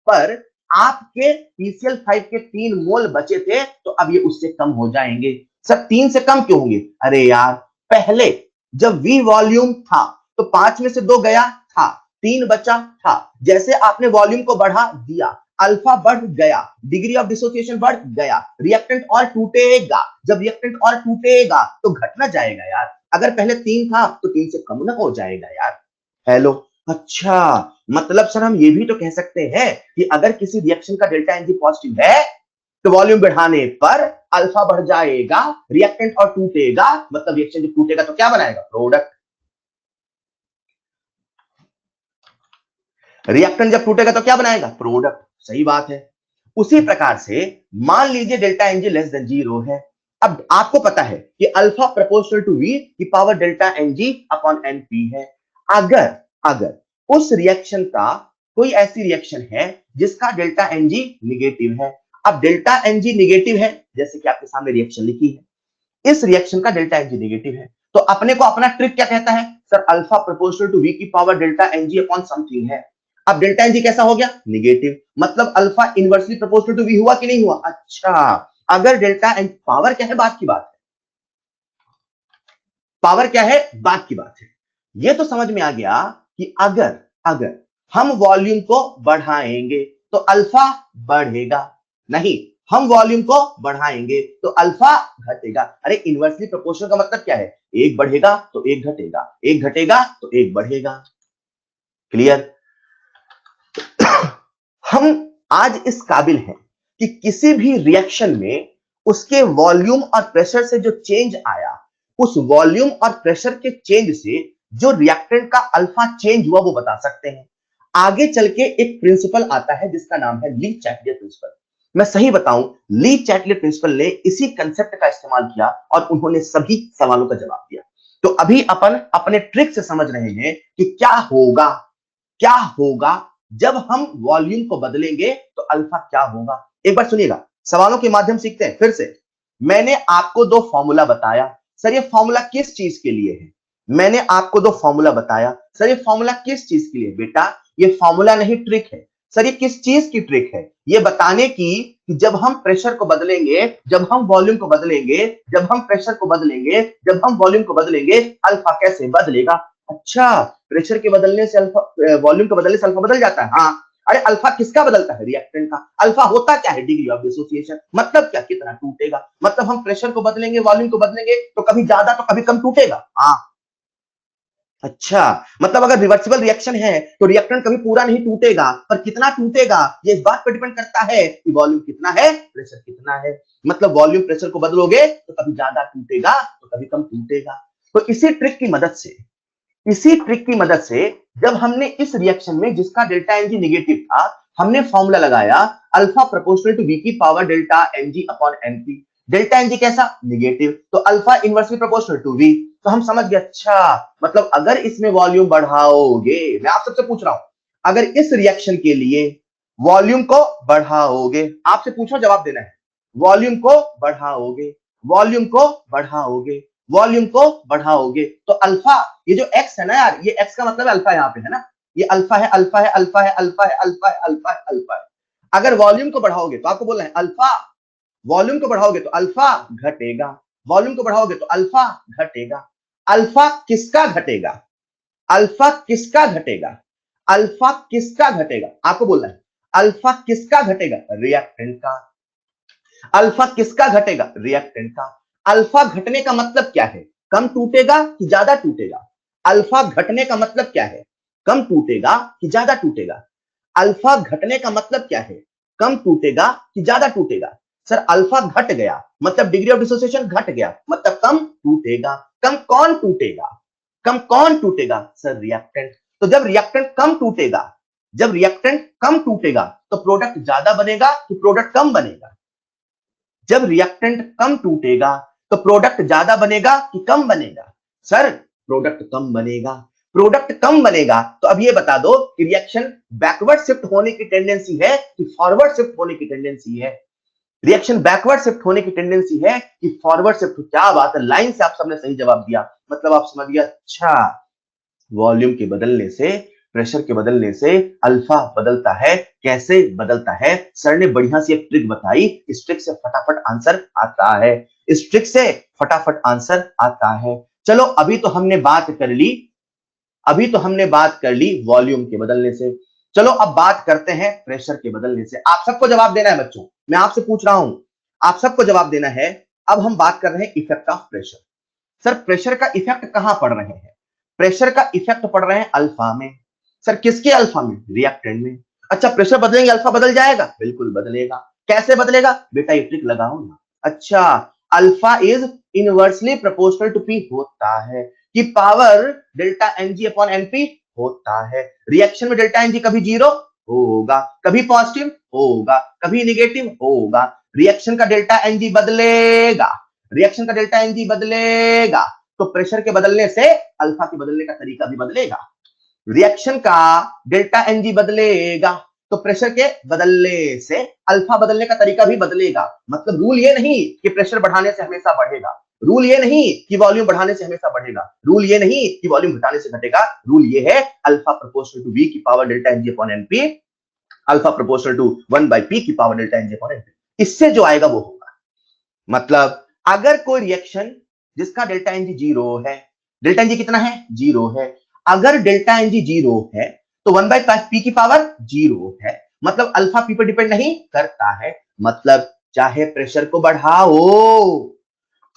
पर आपके PCl5 के 3 मोल बचे थे तो अब ये उससे कम हो जाएंगे। सर 3 से कम क्यों होंगे? अरे यार, पहले जब V वॉल्यूम था तो 5 में से 2 गया था, 3 बचा था। जैसे आपने वॉल्यूम को बढ़ा दिया, अल्फा बढ़ गया, डिग्री ऑफ डिसोसिएशन बढ़ गया, रिएक्टेंट और टूटेगा। जब रिएक्टेंट और टूटेगा तो घटना जाएगा यार। अगर पहले 3 था तो 3 से कम ना हो जाएगा यार। हेलो, अच्छा, मतलब सर हम ये भी तो कह सकते हैं कि अगर किसी रिएक्शन का डेल्टा एनजी पॉजिटिव है तो वॉल्यूम बढ़ाने पर अल्फा बढ़ जाएगा, रिएक्टेंट और टूटेगा, मतलब रिएक्शन जब टूटेगा तो क्या बनाएगा? प्रोडक्ट। रिएक्टेंट जब टूटेगा तो क्या बनाएगा? प्रोडक्ट। सही बात है। उसी प्रकार से मान लीजिए डेल्टा एनजी लेस देन 0 है। अब आपको पता है कि अल्फा प्रोपोर्शनल टू वी की power delta NG upon NP है। अगर उस रिएक्शन का कोई ऐसी रिएक्शन है जिसका डेल्टा एनजी निगेटिव है। अब डेल्टा एनजी निगेटिव है, जैसे कि आपके सामने रिएक्शन लिखी है, इस रिएक्शन का डेल्टा एनजी निगेटिव है, तो अपने को अपना ट्रिक क्या कहता है? Sir alpha proportional to V की power delta NG upon something है। अब डेल्टा एनजी कैसा हो गया? निगेटिव, मतलब alpha inversely proportional to V हुआ कि नहीं हुआ? अच्छा, अगर डेल्टा एन पावर क्या है? बात की बात है, पावर क्या है? बात की बात है। ये तो समझ में आ गया कि अगर हम वॉल्यूम को बढ़ाएंगे तो अल्फा बढ़ेगा, नहीं हम वॉल्यूम को बढ़ाएंगे तो अल्फा घटेगा। अरे इनवर्सली प्रोपोर्शनल का मतलब क्या है? एक बढ़ेगा तो एक घटेगा, एक घटेगा तो एक बढ़ेगा। क्लियर? हम आज इस काबिल हैं कि किसी भी रिएक्शन में उसके वॉल्यूम और प्रेशर से जो चेंज आया, उस वॉल्यूम और प्रेशर के चेंज से जो रिएक्टेंट का अल्फा चेंज हुआ वो बता सकते हैं। आगे चल के एक प्रिंसिपल आता है जिसका नाम है ली चैटलियर प्रिंसिपल। मैं सही बताऊं, ली चैटलियर प्रिंसिपल ने इसी कंसेप्ट का इस्तेमाल किया और उन्होंने सभी सवालों का जवाब दिया। तो अभी अपन अपने ट्रिक से समझ रहे हैं कि क्या होगा जब हम वॉल्यूम को बदलेंगे तो अल्फा क्या होगा। एक बार सुनिएगा, सवालों के माध्यम सीखते हैं फिर से। मैंने आपको 2 फॉर्मूला बताया, सर ये फॉर्मूला किस चीज के लिए है? मैंने आपको 2 फॉर्मूला बताया, सर ये फॉर्मूला किस चीज के लिए? बेटा ये फॉर्मूला नहीं, ट्रिक है। सर ये किस चीज की ट्रिक है? ये बताने की कि जब हम प्रेशर को बदलेंगे, जब हम वॉल्यूम को बदलेंगे, जब हम प्रेशर को बदलेंगे, जब हम वॉल्यूम को बदलेंगे, अल्फा कैसे बदलेगा। अच्छा, प्रेशर के बदलने से अल्फा, वॉल्यूम के बदलने से अल्फा बदल जाता है? हाँ। अरे अल्फा किसका बदलता है? रिएक्टेंट का। अल्फा होता क्या है? Degree of dissociation. मतलब क्या? कितना टूटेगा। मतलब हम प्रेशर को बदलेंगे, वॉल्यूम को बदलेंगे तो कभी ज्यादा तो कभी कम टूटेगा। हाँ, अच्छा, मतलब अगर रिवर्सिबल रिएक्शन है तो रिएक्टेंट कभी पूरा नहीं टूटेगा, पर कितना टूटेगा ये इस बात पर डिपेंड करता है कि वॉल्यूम कितना है, प्रेशर कितना है। मतलब वॉल्यूम प्रेशर को बदलोगे तो कभी ज्यादा टूटेगा तो कभी कम टूटेगा। तो इसी ट्रिक की मदद से जब हमने इस रिएक्शन में जिसका डेल्टा एनजी नेगेटिव था, हमने फॉर्मूला लगाया अल्फा प्रोपोर्शनल टू वी की power delta NG upon NP. Delta NG कैसा? नेगेटिव, तो alpha inversely proportional to V. तो हम समझ गए, अच्छा मतलब अगर इसमें वॉल्यूम बढ़ाओगे, मैं आप सबसे पूछ रहा हूं, अगर इस रिएक्शन के लिए वॉल्यूम को बढ़ाओगे, आपसे पूछो जवाब देना है, वॉल्यूम को बढ़ाओगे, वॉल्यूम को बढ़ाओगे, वॉल्यूम को बढ़ाओगे तो अल्फा, ये जो एक्स है ना यार, ये एक्स का मतलब अल्फा यहाँ पे है ना, ये अल्फा है, अल्फा है, अल्फा है, अल्फा है, अल्फा है, अल्फा है, अल्फा है। अगर वॉल्यूम को बढ़ाओगे तो आपको बोलना है अल्फा, वॉल्यूम को बढ़ाओगे तो अल्फा घटेगा, वॉल्यूम को बढ़ाओगे तो अल्फा घटेगा। अल्फा किसका घटेगा? अल्फा किसका घटेगा? अल्फा किसका घटेगा? आपको बोलना है अल्फा किसका घटेगा? रिएक्टेंट का। अल्फा किसका घटेगा? रिएक्टेंट का। अल्फा घटने का मतलब क्या है? कम टूटेगा कि ज्यादा टूटेगा? अल्फा घटने का मतलब क्या है? कम टूटेगा कि ज्यादा टूटेगा? अल्फा घटने का मतलब क्या है? कम टूटेगा कि ज्यादा टूटेगा? सर अल्फा घट गया मतलब डिग्री ऑफ डिसोसिएशन घट गया, मतलब कम टूटेगा। कम कौन टूटेगा? कम कौन टूटेगा? Sir reactant. तो जब रिएक्टेंट कम टूटेगा, जब रिएक्टेंट कम टूटेगा तो प्रोडक्ट ज्यादा बनेगा कि प्रोडक्ट कम बनेगा? जब रिएक्टेंट कम टूटेगा तो प्रोडक्ट ज्यादा बनेगा कि कम बनेगा? सर प्रोडक्ट कम बनेगा। प्रोडक्ट कम बनेगा तो अब ये बता दो कि रिएक्शन बैकवर्ड शिफ्ट होने की टेंडेंसी है कि फॉरवर्ड शिफ्ट होने की टेंडेंसी है? रिएक्शन बैकवर्ड शिफ्ट होने की टेंडेंसी है कि फॉरवर्ड शिफ्ट? क्या बात है, लाइन से आप सबने सही जवाब दिया। मतलब आप समझ गया, अच्छा वॉल्यूम के बदलने से, प्रेशर के बदलने से अल्फा बदलता है। कैसे बदलता है? सर ने बढ़िया सी एक ट्रिक बताई, इस ट्रिक से फटाफट आंसर आता है, इस ट्रिक से फटाफट आंसर आता है। चलो अभी तो हमने बात कर ली, अभी तो हमने बात कर ली वॉल्यूम के बदलने से। चलो अब बात करते हैं प्रेशर के बदलने से। आप सबको जवाब देना है बच्चों, मैं आपसे पूछ रहा हूं, आप सबको जवाब देना है। अब हम बात कर रहे हैं effect of pressure. Sir pressure का इफेक्ट कहां पड़ रहे हैं? प्रेशर का इफेक्ट पड़ रहे हैं अल्फा में। सर किसके अल्फा में? रिएक्टेंट में। अच्छा प्रेशर बदलेंगे अल्फा बदल जाएगा? बिल्कुल बदलेगा। कैसे बदलेगा? बेटा ये ट्रिक लगाओ ना। अच्छा, alpha is inversely proportional to P होता है कि power delta NG upon NP होता है। रिएक्शन में डेल्टा एनजी कभी जीरो होगा, कभी पॉजिटिव होगा, कभी निगेटिव होगा। रिएक्शन का डेल्टा एनजी बदलेगा, रिएक्शन का डेल्टा एनजी बदलेगा तो प्रेशर के बदलने से अल्फा के बदलने का तरीका भी बदलेगा। रिएक्शन का डेल्टा एनजी बदलेगा तो प्रेशर के बदलने से अल्फा बदलने का तरीका भी बदलेगा। मतलब रूल ये नहीं कि प्रेशर बढ़ाने से हमेशा बढ़ेगा, रूल ये नहीं कि वॉल्यूम बढ़ाने से हमेशा बढ़ेगा, रूल ये नहीं कि वॉल्यूम घटाने से घटेगा। रूल ये है अल्फा प्रोपोर्शनल टू वी की power delta NG upon NP, alpha proportional to 1 by P की power delta NG upon NP. इससे जो आएगा वो होगा। मतलब अगर कोई रिएक्शन जिसका डेल्टा एनजी जीरो है, डेल्टा एनजी कितना है? जीरो है। अगर डेल्टा एनजी जीरो है तो 1 बाई पी की पावर जीरो है, मतलब अल्फा पी पर डिपेंड नहीं करता है। मतलब चाहे प्रेशर को बढ़ाओ,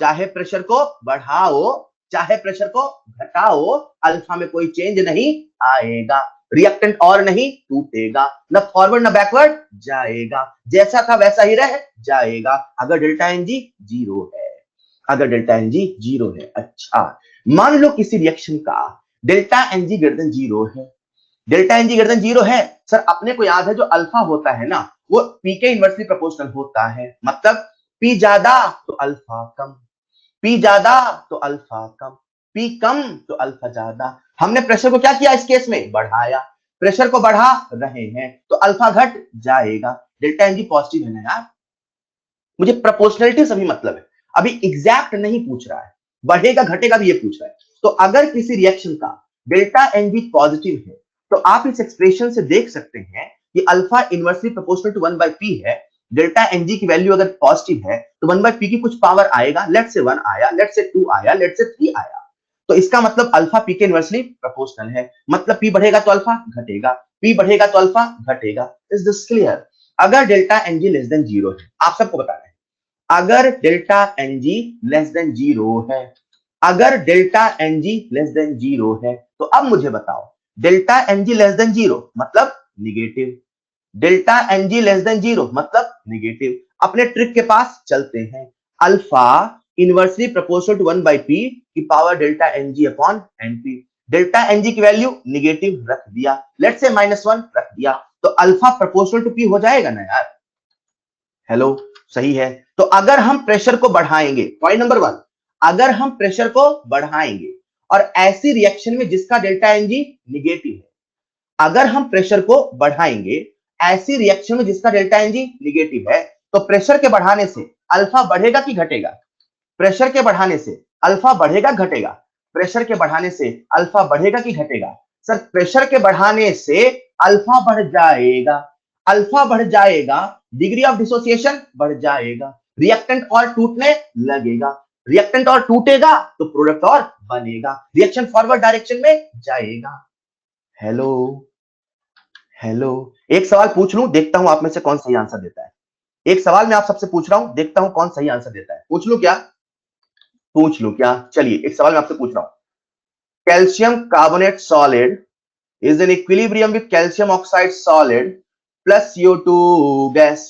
चाहे प्रेशर को बढ़ाओ, चाहे प्रेशर को घटाओ, अल्फा में कोई चेंज नहीं आएगा। रिएक्टेंट और नहीं टूटेगा, न फॉरवर्ड न बैकवर्ड जाएगा, जैसा था वैसा ही रह जाएगा अगर डेल्टा एनजी जीरो है, अगर डेल्टा एनजी जीरो है। अच्छा मान लो किसी रिएक्शन का delta NG greater than zero है, delta NG greater than zero है। सर अपने को याद है जो अल्फा होता है ना वो पी के इनवर्सली प्रोपोर्शनल होता है। मतलब पी ज्यादा तो अल्फा कम, पी ज्यादा तो अल्फा कम, पी कम तो अल्फा ज्यादा। हमने प्रेशर को क्या किया इस केस में? बढ़ाया। प्रेशर को बढ़ा रहे हैं तो अल्फा घट जाएगा। डेल्टा एनजी पॉजिटिव है ना यार, मुझे प्रोपोर्शनलिटी से भी मतलब है, अभी एग्जैक्ट नहीं पूछ रहा है, बढ़ेगा घटेगा भी ये पूछ रहा है। तो अगर किसी रिएक्शन का डेल्टा एनजी पॉजिटिव है तो आप इस एक्सप्रेशन से देख सकते हैं कि alpha inversely proportional to 1 by P है। डेल्टा एनजी की वैल्यू अगर पॉजिटिव है तो 1 बाई पी की कुछ पावर आएगा, लेट से 1 आया, लेट से 2 आया, लेट से 3 आया। तो इसका मतलब अल्फा पी के इनवर्सली प्रोपोर्शनल है, मतलब पी बढ़ेगा तो अल्फा घटेगा, पी बढ़ेगा तो अल्फा घटेगा। Is this clear? अगर delta N G less than zero है, आप सबको बताना है, अगर delta N G less than zero है, अगर delta N G less than zero है, तो अब मुझे बताओ delta N G less than zero मतलब negative, delta N G less than zero मतलब निगेटिव। अपने ट्रिक के पास चलते हैं, alpha inversely proportional to 1 by P की power delta N G upon N P. Delta N G की value negative रख दिया, लेट्स से -1 रख दिया, तो अल्फा प्रोपोर्शनल टू पी हो जाएगा ना यार। हेलो, सही है। तो अगर हम प्रेशर को बढ़ाएंगे, पॉइंट नंबर 1, अगर हम प्रेशर को बढ़ाएंगे और ऐसी रिएक्शन में जिसका डेल्टा एन जी निगेटिव है, अगर हम प्रेशर को बढ़ाएंगे ऐसी रिएक्शन में जिसका डेल्टा एन जी निगेटिव है, तो प्रेशर के बढ़ाने से अल्फा बढ़ेगा कि घटेगा? प्रेशर के बढ़ाने से अल्फा बढ़ेगा घटेगा? प्रेशर के बढ़ाने से अल्फा बढ़ेगा कि घटेगा? सर प्रेशर के बढ़ाने से अल्फा बढ़ जाएगा, अल्फा बढ़ जाएगा, डिग्री ऑफ डिसोसिएशन बढ़ जाएगा, रिएक्टेंट और टूटने लगेगा, रिएक्टेंट और टूटेगा तो प्रोडक्ट और बनेगा, रिएक्शन फॉरवर्ड डायरेक्शन में जाएगा। हेलो हेलो, एक सवाल पूछ लूं, देखता हूं आप में से कौन सही आंसर देता है। एक सवाल मैं आप सबसे पूछ रहा हूं, देखता हूं कौन सही आंसर देता है। पूछ लूं क्या? पूछ लूं क्या? चलिए एक सवाल मैं आपसे पूछ रहा हूं, calcium carbonate solid is in equilibrium with calcium oxide solid plus CO2 gas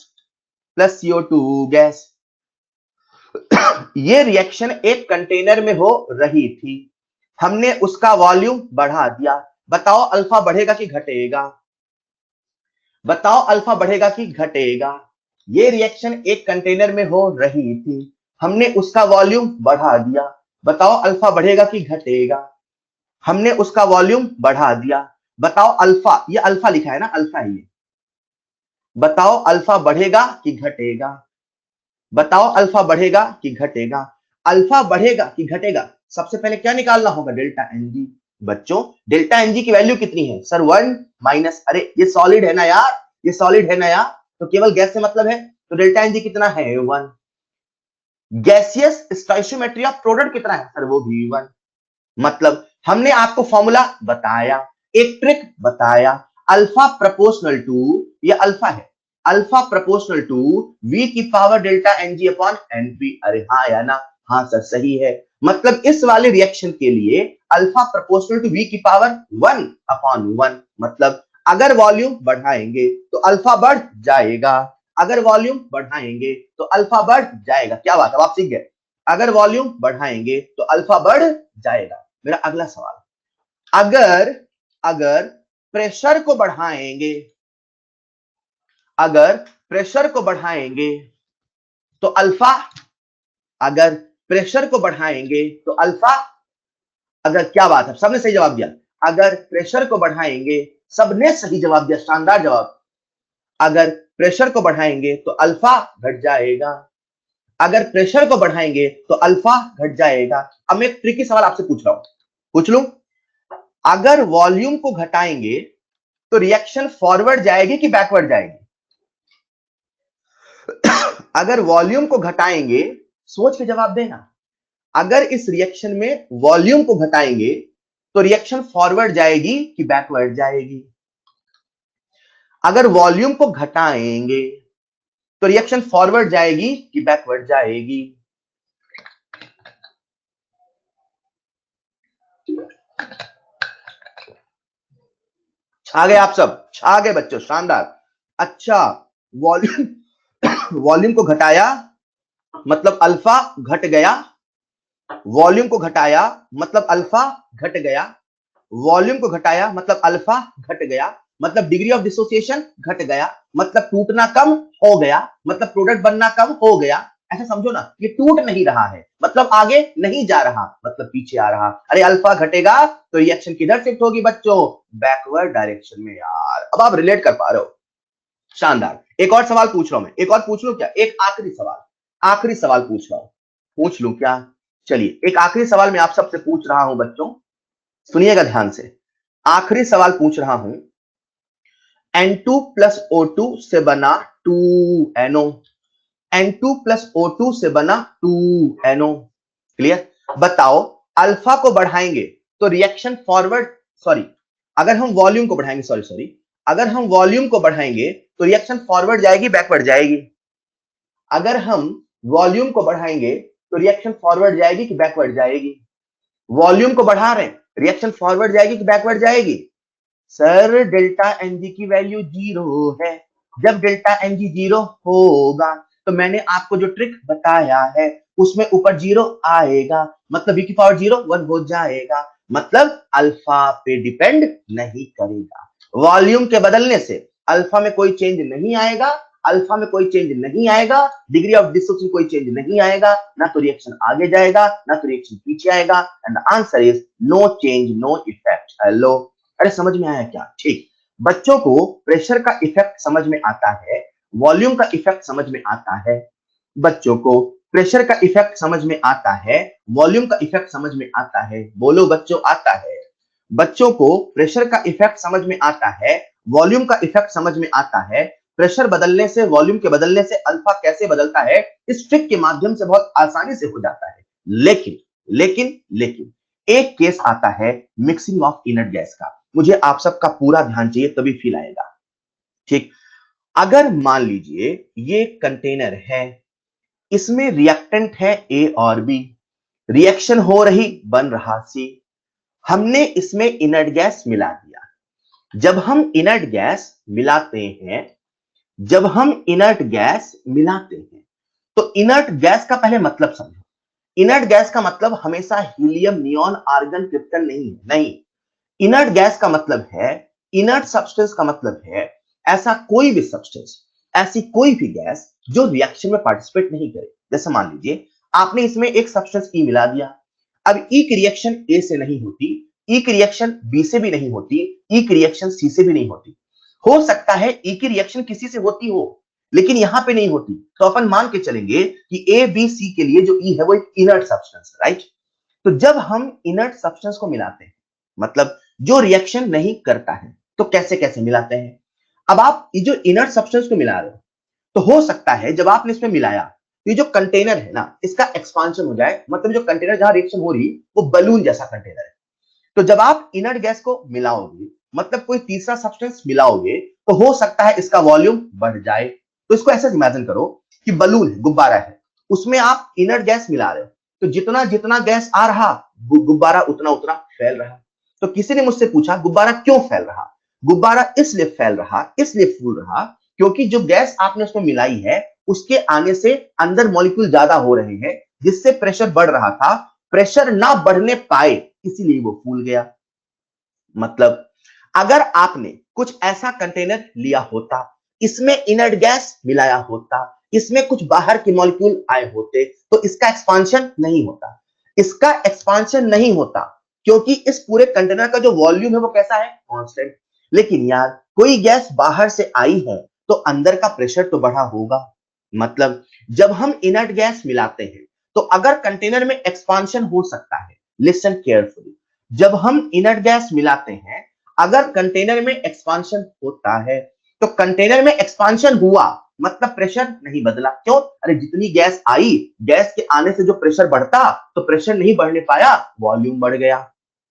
plus CO2 gas। ये रिएक्शन एक कंटेनर में हो रही थी, हमने उसका वॉल्यूम बढ़ा दिया, बताओ अल्फा बढ़ेगा कि घटेगा? बताओ अल्फा बढ़ेगा कि घटेगा? ये रिएक्शन एक कंटेनर में हो रही थी, हमने उसका वॉल्यूम बढ़ा दिया, बताओ अल्फा बढ़ेगा कि घटेगा? हमने उसका वॉल्यूम बढ़ा दिया, बताओ अल्फा, ये अल्फा लिखा है ना, अल्फा है ये, बताओ अल्फा बढ़ेगा कि घटेगा? बताओ अल्फा बढ़ेगा कि घटेगा? अल्फा बढ़ेगा कि घटेगा, सबसे पहले क्या निकालना होगा? Delta N G. बच्चों डेल्टा एन जी की वैल्यू कितनी है सर? 1 माइनस, अरे ये सॉलिड है ना यार, ये सॉलिड है ना यार, तो केवल गैस से मतलब है, तो डेल्टा एन जी कितना है? 1। गैसियस स्टोइचियोमेट्री ऑफ प्रोडक्ट कितना है सर? वो भी 1। मतलब हमने आपको फॉर्मूला बताया, एक ट्रिक बताया, अल्फा प्रोपोर्शनल टू, ये अल्फा है, अल्फा प्रोपोर्शनल टू वी की power delta N G upon N P. अरे हाँ या ना? हाँ सर सही है। मतलब इस वाले रिएक्शन के लिए अल्फा प्रोपोर्शनल टू वी की पावर 1 अपॉन 1, मतलब अगर वॉल्यूम बढ़ाएंगे तो अल्फा बढ़ जाएगा, अगर वॉल्यूम बढ़ाएंगे तो अल्फा बढ़ जाएगा। क्या बात है, आप सीख गए? अगर वॉल्यूम बढ़ाएंगे तो अल्फा बढ़ जाएगा। मेरा अगला सवाल, अगर अगर प्रेशर को बढ़ाएंगे, अगर प्रेशर को बढ़ाएंगे तो अल्फा, अगर प्रेशर को बढ़ाएंगे तो अल्फा, अगर, क्या बात है, सबने सही जवाब दिया, अगर प्रेशर को बढ़ाएंगे, सबने सही जवाब दिया, शानदार जवाब। अगर प्रेशर को बढ़ाएंगे तो अल्फा घट जाएगा, अगर प्रेशर को बढ़ाएंगे तो अल्फा घट जाएगा। अब मैं एक ट्रिकी सवाल आपसे पूछ रहा हूं, पूछ लूं? अगर वॉल्यूम को घटाएंगे तो रिएक्शन फॉरवर्ड जाएगी कि बैकवर्ड जाएगी? अगर वॉल्यूम को घटाएंगे, सोच के जवाब देना, अगर इस रिएक्शन में वॉल्यूम को घटाएंगे तो रिएक्शन फॉरवर्ड जाएगी कि बैकवर्ड जाएगी? अगर वॉल्यूम को घटाएंगे तो रिएक्शन फॉरवर्ड जाएगी कि बैकवर्ड जाएगी? छा गए आप सब, छा गए बच्चों, शानदार। अच्छा, वॉल्यूम वॉल्यूम को घटाया मतलब अल्फा घट गया, वॉल्यूम को घटाया मतलब अल्फा घट गया, वॉल्यूम को घटाया मतलब अल्फा घट गया, मतलब डिग्री ऑफ डिसोसिएशन घट गया, मतलब टूटना कम हो गया, मतलब प्रोडक्ट बनना कम हो गया। ऐसा समझो ना, ये टूट नहीं रहा है, मतलब आगे नहीं जा रहा, मतलब पीछे आ रहा। अरे अल्फा घटेगा तो रिएक्शन किधर शिफ्ट होगी बच्चों? बैकवर्ड डायरेक्शन में यार। अब आप रिलेट कर पा रहे हो, शानदार। एक और सवाल पूछ रहा हूं मैं, एक और पूछ लूं क्या? एक आखिरी सवाल, आखिरी सवाल पूछ रहा हूं, पूछ लूं क्या? चलिए एक आखिरी सवाल मैं आप सबसे पूछ रहा हूं बच्चों, सुनिएगा ध्यान से, आखिरी सवाल पूछ रहा हूं। N2 प्लस O2 से बना 2NO, N2 प्लस O2 से बना 2NO, क्लियर? बताओ अल्फा को बढ़ाएंगे तो रिएक्शन फॉरवर्ड, सॉरी, अगर हम वॉल्यूम को बढ़ाएंगे, सॉरी, अगर हम वॉल्यूम को बढ़ाएंगे तो रिएक्शन फॉरवर्ड जाएगी बैकवर्ड जाएगी? अगर हम वॉल्यूम को बढ़ाएंगे तो रिएक्शन फॉरवर्ड जाएगी कि बैकवर्ड जाएगी? वॉल्यूम को बढ़ा रहे हैं, रिएक्शन फॉरवर्ड जाएगी कि बैकवर्ड जाएगी? सर डेल्टा एनजी की वैल्यू 0 है। जब डेल्टा एनजी 0 होगा तो मैंने आपको जो ट्रिक बताया है उसमें ऊपर 0 आएगा, मतलब v की पावर 0 1 हो जाएगा, मतलब अल्फा पे डिपेंड नहीं करेगा। वॉल्यूम के बदलने से अल्फा में कोई चेंज नहीं आएगा, अल्फा में कोई चेंज नहीं आएगा, डिग्री ऑफ डिसोसिएशन कोई चेंज नहीं आएगा, ना तो रिएक्शन आगे जाएगा ना तो रिएक्शन पीछे आएगा, and the answer is no change no effect. Hello, अरे समझ में आया क्या? ठीक, बच्चों को प्रेशर का इफेक्ट समझ में आता है, वॉल्यूम का इफेक्ट समझ में आता है, बच्चों को प्रेशर का इफेक्ट समझ में आता है, वॉल्यूम का इफेक्ट समझ में आता है। बोलो बच्चों, आता है? बच्चों को प्रेशर का इफेक्ट समझ में आता है, वॉल्यूम का इफेक्ट समझ में आता है। प्रेशर बदलने से, वॉल्यूम के बदलने से अल्फा कैसे बदलता है इस ट्रिक के माध्यम से बहुत आसानी से हो जाता है। लेकिन लेकिन लेकिन एक केस आता है मिक्सिंग ऑफ इनर्ट गैस का, मुझे आप सबका पूरा ध्यान चाहिए तभी फील आएगा। ठीक, अगर मान लीजिए ये कंटेनर है, इसमें रिएक्टेंट है ए और बी, रिएक्शन हो रही, बन रहा सी, हमने इसमें इनर्ट गैस मिला दिया। जब हम इनर्ट गैस मिलाते हैं, जब हम इनर्ट गैस मिलाते हैं तो इनर्ट गैस का पहले मतलब समझो। इनर्ट गैस का मतलब हमेशा हीलियम, नियॉन, आर्गन, क्रिप्टन नहीं है, नहीं। इनर्ट गैस का मतलब है, इनर्ट सब्सटेंस का मतलब है ऐसा कोई भी सब्सटेंस, ऐसी कोई भी गैस जो रिएक्शन में पार्टिसिपेट नहीं करे। जैसे मान लीजिए आपने इसमें एक सब्सटेंस ई मिला दिया, अब ई की रिएक्शन ए से नहीं होती, ई की रिएक्शन बी से भी नहीं होती, ई की रिएक्शन सी से भी नहीं होती। हो सकता है ई की रिएक्शन किसी से होती हो लेकिन यहां पे नहीं होती, तो अपन मान के चलेंगे कि ए बी सी के लिए जो ई है वो एक इनर्ट सब्सटेंस है, राइट? तो जब हम इनर्ट सब्सटेंस को मिलाते हैं, मतलब जो रिएक्शन नहीं करता है, तो कैसे कैसे मिलाते हैं? अब आप ये जो इनर्ट सब्सटेंस को मिला रहे हो, तो हो सकता है जब आपने इसमें मिलाया तो ये जो कंटेनर है ना, इसका एक्सपांशन हो जाए, मतलब जो कंटेनर जहां रिएक्शन हो रही वो बलून जैसा कंटेनर है। तो जब आप इनर्ट गैस को मिलाओगे, मतलब कोई तीसरा सब्सटेंस मिलाओगे, तो हो सकता है इसका वॉल्यूम बढ़ जाए। तो इसको ऐसे इमेजिन करो कि बलून है, गुब्बारा है, उसमें आप इनर्ट गैस मिला रहे हो, तो जितना जितना गैस आ रहा गुब्बारा उतना उतना फैल रहा। तो किसी ने मुझसे पूछा गुब्बारा क्यों फैल रहा? गुब्बारा इसलिए फैल रहा, इसलिए फूल रहा, क्योंकि जो गैस आपने उसमें मिलाई है उसके आने से अंदर मॉलिक्यूल ज्यादा हो रहे हैं, जिससे प्रेशर बढ़ रहा था, प्रेशर ना बढ़ने पाए इसीलिए वो फूल गया। मतलब अगर आपने कुछ ऐसा कंटेनर लिया होता, इसमें इनर्ट गैस मिलाया होता, इसमें कुछ बाहर के मॉलिक्यूल आए होते, तो इसका एक्सपांशन नहीं होता। इसका एक्सपांशन नहीं होता क्योंकि इस पूरे कंटेनर का जो वॉल्यूम है वो कैसा है? कांस्टेंट। लेकिन यार कोई गैस बाहर से आई है तो अंदर का प्रेशर तो बढ़ा होगा। मतलब जब हम इनर्ट गैस मिलाते हैं तो अगर कंटेनर में एक्सपांशन हो सकता है, लिसन केयरफुली, जब हम इनर्ट गैस मिलाते हैं, अगर कंटेनर में एक्सपांशन होता है तो कंटेनर में एक्सपांशन हुआ मतलब प्रेशर नहीं बदला। क्यों? अरे जितनी गैस आई, गैस के आने से जो प्रेशर बढ़ता तो प्रेशर नहीं बढ़ने पाया, वॉल्यूम बढ़ गया।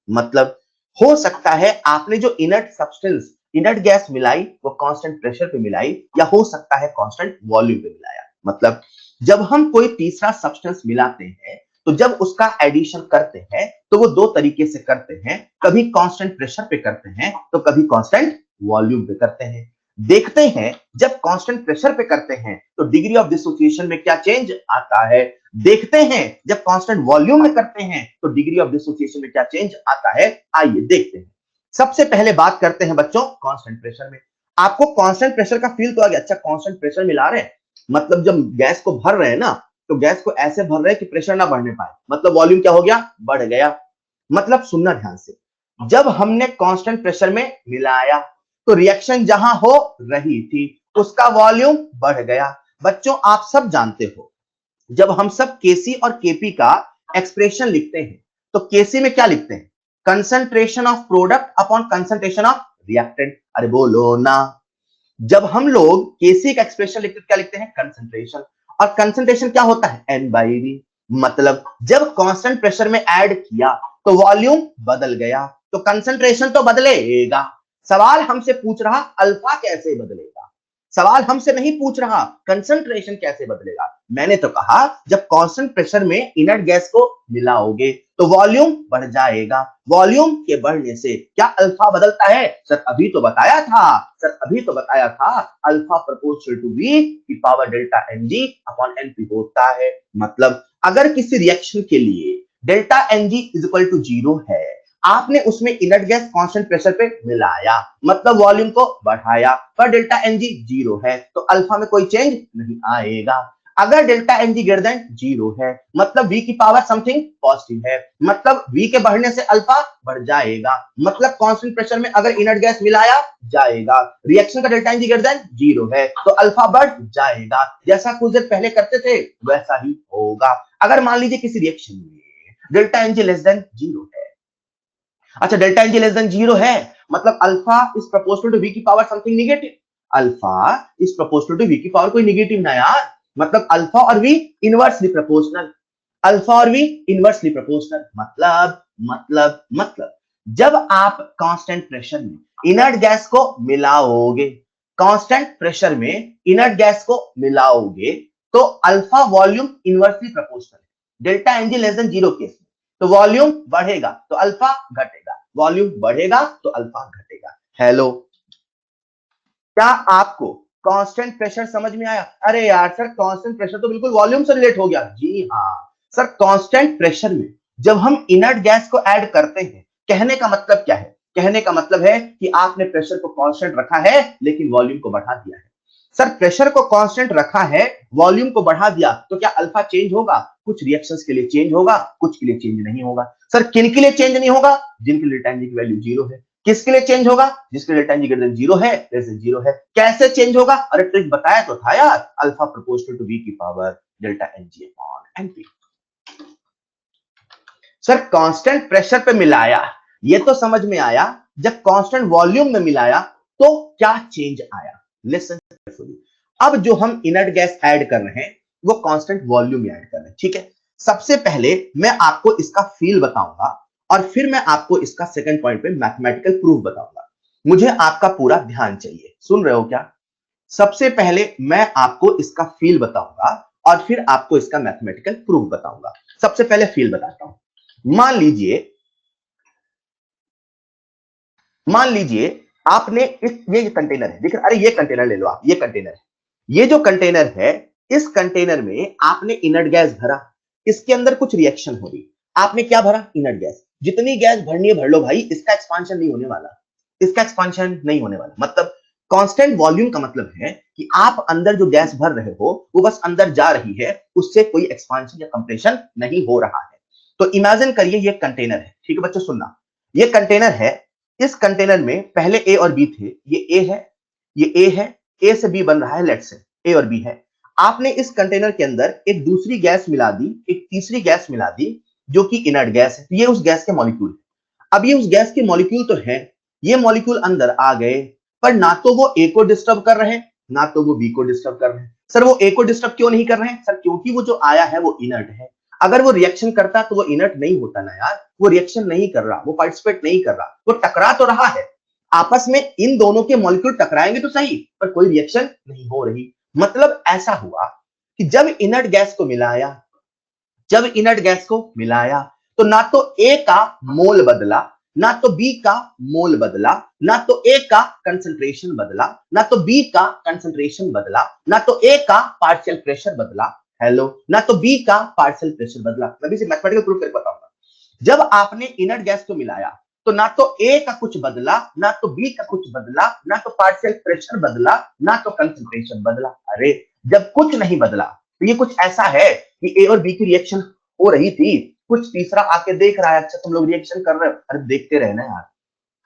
मतलब हो सकता है आपने जो इनर्ट सब्सटेंस, इनर्ट गैस मिलाई वो कांस्टेंट प्रेशर पे मिलाई, या हो सकता है कांस्टेंट वॉल्यूम पे मिलाया। मतलब जब हम कोई तीसरा सब्सटेंस मिलाते हैं तो जब उसका एडिशन करते हैं तो वो दो तरीके से करते हैं, कभी कांस्टेंट प्रेशर पे करते हैं तो कभी कांस्टेंट वॉल्यूम पे करते हैं। देखते हैं जब कांस्टेंट प्रेशर पे करते हैं तो डिग्री ऑफ डिसोसिएशन में क्या चेंज आता है, देखते हैं जब कांस्टेंट वॉल्यूम में करते हैं तो डिग्री ऑफ डिसोसिएशन में क्या चेंज आता है। आइए देखते हैं। सबसे पहले बात करते हैं बच्चों कांस्टेंट प्रेशर में। आपको कांस्टेंट प्रेशर का फील तो आ गया? अच्छा, कांस्टेंट प्रेशर मिला रहे हैं मतलब जब गैस को भर रहे हैं ना, तो गैस को ऐसे भर रहे हैं कि प्रेशर ना बढ़ने पाए, मतलब वॉल्यूम क्या हो गया? बढ़ गया। मतलब सुनना ध्यान से, जब हमने कांस्टेंट प्रेशर में मिलाया तो रिएक्शन जहां हो रही थी उसका वॉल्यूम बढ़ गया। बच्चों आप सब जानते हो जब हम सब केसी और केपी का एक्सप्रेशन लिखते हैं तो केसी में क्या लिखते हैं? Concentration of product upon concentration of reactant. अरे बोलो ना, जब हम लोग केसी का एक्सप्रेशन लिखते हैं क्या लिखते हैं? कंसंट्रेशन। और कंसंट्रेशन क्या होता है? N by V. मतलब जब कांस्टेंट प्रेशर में ऐड किया तो वॉल्यूम बदल गया, तो कंसंट्रेशन तो बदलेगा। सवाल हमसे पूछ रहा अल्फा कैसे बदलेगा, सवाल हमसे नहीं पूछ रहा कंसंट्रेशन कैसे बदलेगा। मैंने तो कहा जब कांस्टेंट प्रेशर में इनर्ट गैस को मिलाओगे तो वॉल्यूम बढ़ जाएगा, वॉल्यूम के बढ़ने से क्या अल्फा बदलता है? सर अभी तो बताया था, अल्फा प्रोपोर्शनल टू वी की power delta N G upon N P होता है। मतलब अगर किसी रिएक्शन के लिए delta N G is equal to 0 है, आपने उसमें इनर्ट गैस कांस्टेंट प्रेशर पे मिलाया, मतलब वॉल्यूम को बढ़ाया, पर डेल्टा एन जी 0 है तो अल्फा में कोई चेंज नहीं आएगा। अगर delta N G greater than 0 है, मतलब v की पावर समथिंग पॉजिटिव है, मतलब v के बढ़ने से अल्फा बढ़ जाएगा, मतलब कांस्टेंट प्रेशर में अगर इनर्ट गैस मिलाया जाएगा, रिएक्शन का delta N G greater than 0 है तो अल्फा बढ़ जाएगा। जैसा कुछ देर पहले करते थे वैसा ही होगा। अगर मान लीजिए किसी रिएक्शन में delta N G less than 0 है, अच्छा delta N G less than 0 है, मतलब alpha is proportional to v की power something negative, alpha is proportional to v की पावर कोई नेगेटिव ना यार, मतलब अल्फा और v इनवर्सली प्रोपोर्शनल, अल्फा और v इनवर्सली प्रोपोर्शनल। मतलब जब आप कांस्टेंट प्रेशर में इनर्ट गैस को मिलाओगे, कांस्टेंट प्रेशर में इनर्ट गैस को मिलाओगे तो alpha volume inversely proportional, delta N G less than 0 case में तो वॉल्यूम बढ़ेगा तो अल्फा घटेगा, वॉल्यूम बढ़ेगा तो अल्फा घटेगा। हेलो, क्या आपको कांस्टेंट प्रेशर समझ में आया? अरे यार सर कांस्टेंट प्रेशर तो बिल्कुल वॉल्यूम से रिलेट हो गया। जी हाँ सर, कांस्टेंट प्रेशर में जब हम इनर्ट गैस को ऐड करते हैं, कहने का मतलब क्या है? कहने का मतलब है कि आपने प्रेशर को कांस्टेंट रखा है लेकिन वॉल्यूम को बढ़ा दिया है। सर प्रेशर को कांस्टेंट रखा है, वॉल्यूम को बढ़ा दिया तो क्या अल्फा चेंज होगा? कुछ रिएक्शंस के लिए चेंज होगा, कुछ के लिए चेंज नहीं होगा। सर किन के लिए चेंज नहीं होगा? जिनके लिए टाइम की वैल्यू 0 है। किसके लिए चेंज होगा? जिसके लिए टाइम ग्रेटर देन 0 है, लेस देन 0 है। कैसे चेंज होगा? अरे ट्रिक बताया तो था यार, अल्फा प्रोपोर्शनल टू v की power delta N G upon N P. Sir constant pressure पे मिलाया, ये तो समझ में आया, जब कांस्टेंट वॉल्यूम में मिलाया तो क्या चेंज आया? Listen carefully. अब जो हम इनर्ट गैस ऐड कर रहे हैं वो कांस्टेंट वॉल्यूम में ऐड कर रहे हैं, ठीक है। सबसे पहले मैं आपको इसका फील बताऊंगा और फिर मैं आपको इसका सेकंड पॉइंट पे मैथमेटिकल प्रूफ बताऊंगा। मुझे आपका पूरा ध्यान चाहिए, सुन रहे हो क्या? सबसे पहले मैं आपको इसका फील बताऊंगा और फिर आपको इसका मैथमेटिकल प्रूफ बताऊंगा। सबसे पहले फील बताता हूं। मान लीजिए आपने ये कंटेनर है, देख, अरे ये कंटेनर ले लो आप, ये कंटेनर है, ये जो कंटेनर है, इस कंटेनर में आपने इनर्ट गैस भरा, इसके अंदर कुछ रिएक्शन हो रही, आपने क्या भरा? Inert gas. जितनी गैस भरनी है भर लो भाई, इसका एक्सपांशन नहीं होने वाला, इसका एक्सपांशन नहीं होने वाला। मतलब कांस्टेंट वॉल्यूम का मतलब है कि आप अंदर जो गैस भर रहे हो वो बस अंदर जा रही है, उससे कोई एक्सपांशन या कंप्रेशन नहीं हो रहा है। तो इमेजिन करिए ये कंटेनर है, ठीक है बच्चों सुनना, ये कंटेनर है, इस कंटेनर में पहले ए और बी थे, ये ए है, ये ए है, ए से बी बन रहा है, लेट्स से ए और बी है। आपने इस कंटेनर के अंदर एक दूसरी गैस मिला दी, एक तीसरी गैस मिला दी जो कि इनर्ट गैस है, ये उस गैस के मॉलिक्यूल है। अब ये उस गैस के मॉलिक्यूल तो है, ये मॉलिक्यूल अंदर आ गए, पर ना तो वो ए को डिस्टर्ब कर रहे हैं ना तो वो बी को डिस्टर्ब कर रहे हैं। सर वो ए को डिस्टर्ब क्यों नहीं कर रहे हैं? सर क्योंकि वो जो आया है वो इनर्ट है, अगर वो रिएक्शन करता तो वो इनर्ट नहीं होता ना यार, वो रिएक्शन नहीं कर रहा, वो पार्टिसिपेट नहीं कर रहा, वो टकरा तो रहा है आपस में, इन दोनों के मॉलिक्यूल टकराएंगे तो सही, पर कोई रिएक्शन नहीं हो रही। मतलब ऐसा हुआ कि जब इनर्ट गैस को मिलाया, तो ना तो ए का मोल बदला, ना तो बी का मोल बदला, ना तो ए का कंसंट्रेशन बदला, ना तो बी का कंसंट्रेशन बदला, ना तो ए का पार्शियल प्रेशर बदला, हेलो, ना तो बी का पार्शियल प्रेशर बदला। मैं भी मैथमेटिकल प्रूफ करके बताऊंगा। जब आपने इनर्ट गैस को मिलाया तो ना तो ए का कुछ बदला, ना तो बी का कुछ बदला, ना तो पार्शियल प्रेशर बदला, ना तो कंसंट्रेशन बदला। अरे जब कुछ नहीं बदला तो ये कुछ ऐसा है कि ए और बी की रिएक्शन हो रही थी, कुछ तीसरा आके देख रहा है, अच्छा तुम लोग रिएक्शन कर रहे हो, अरे देखते रहना यार।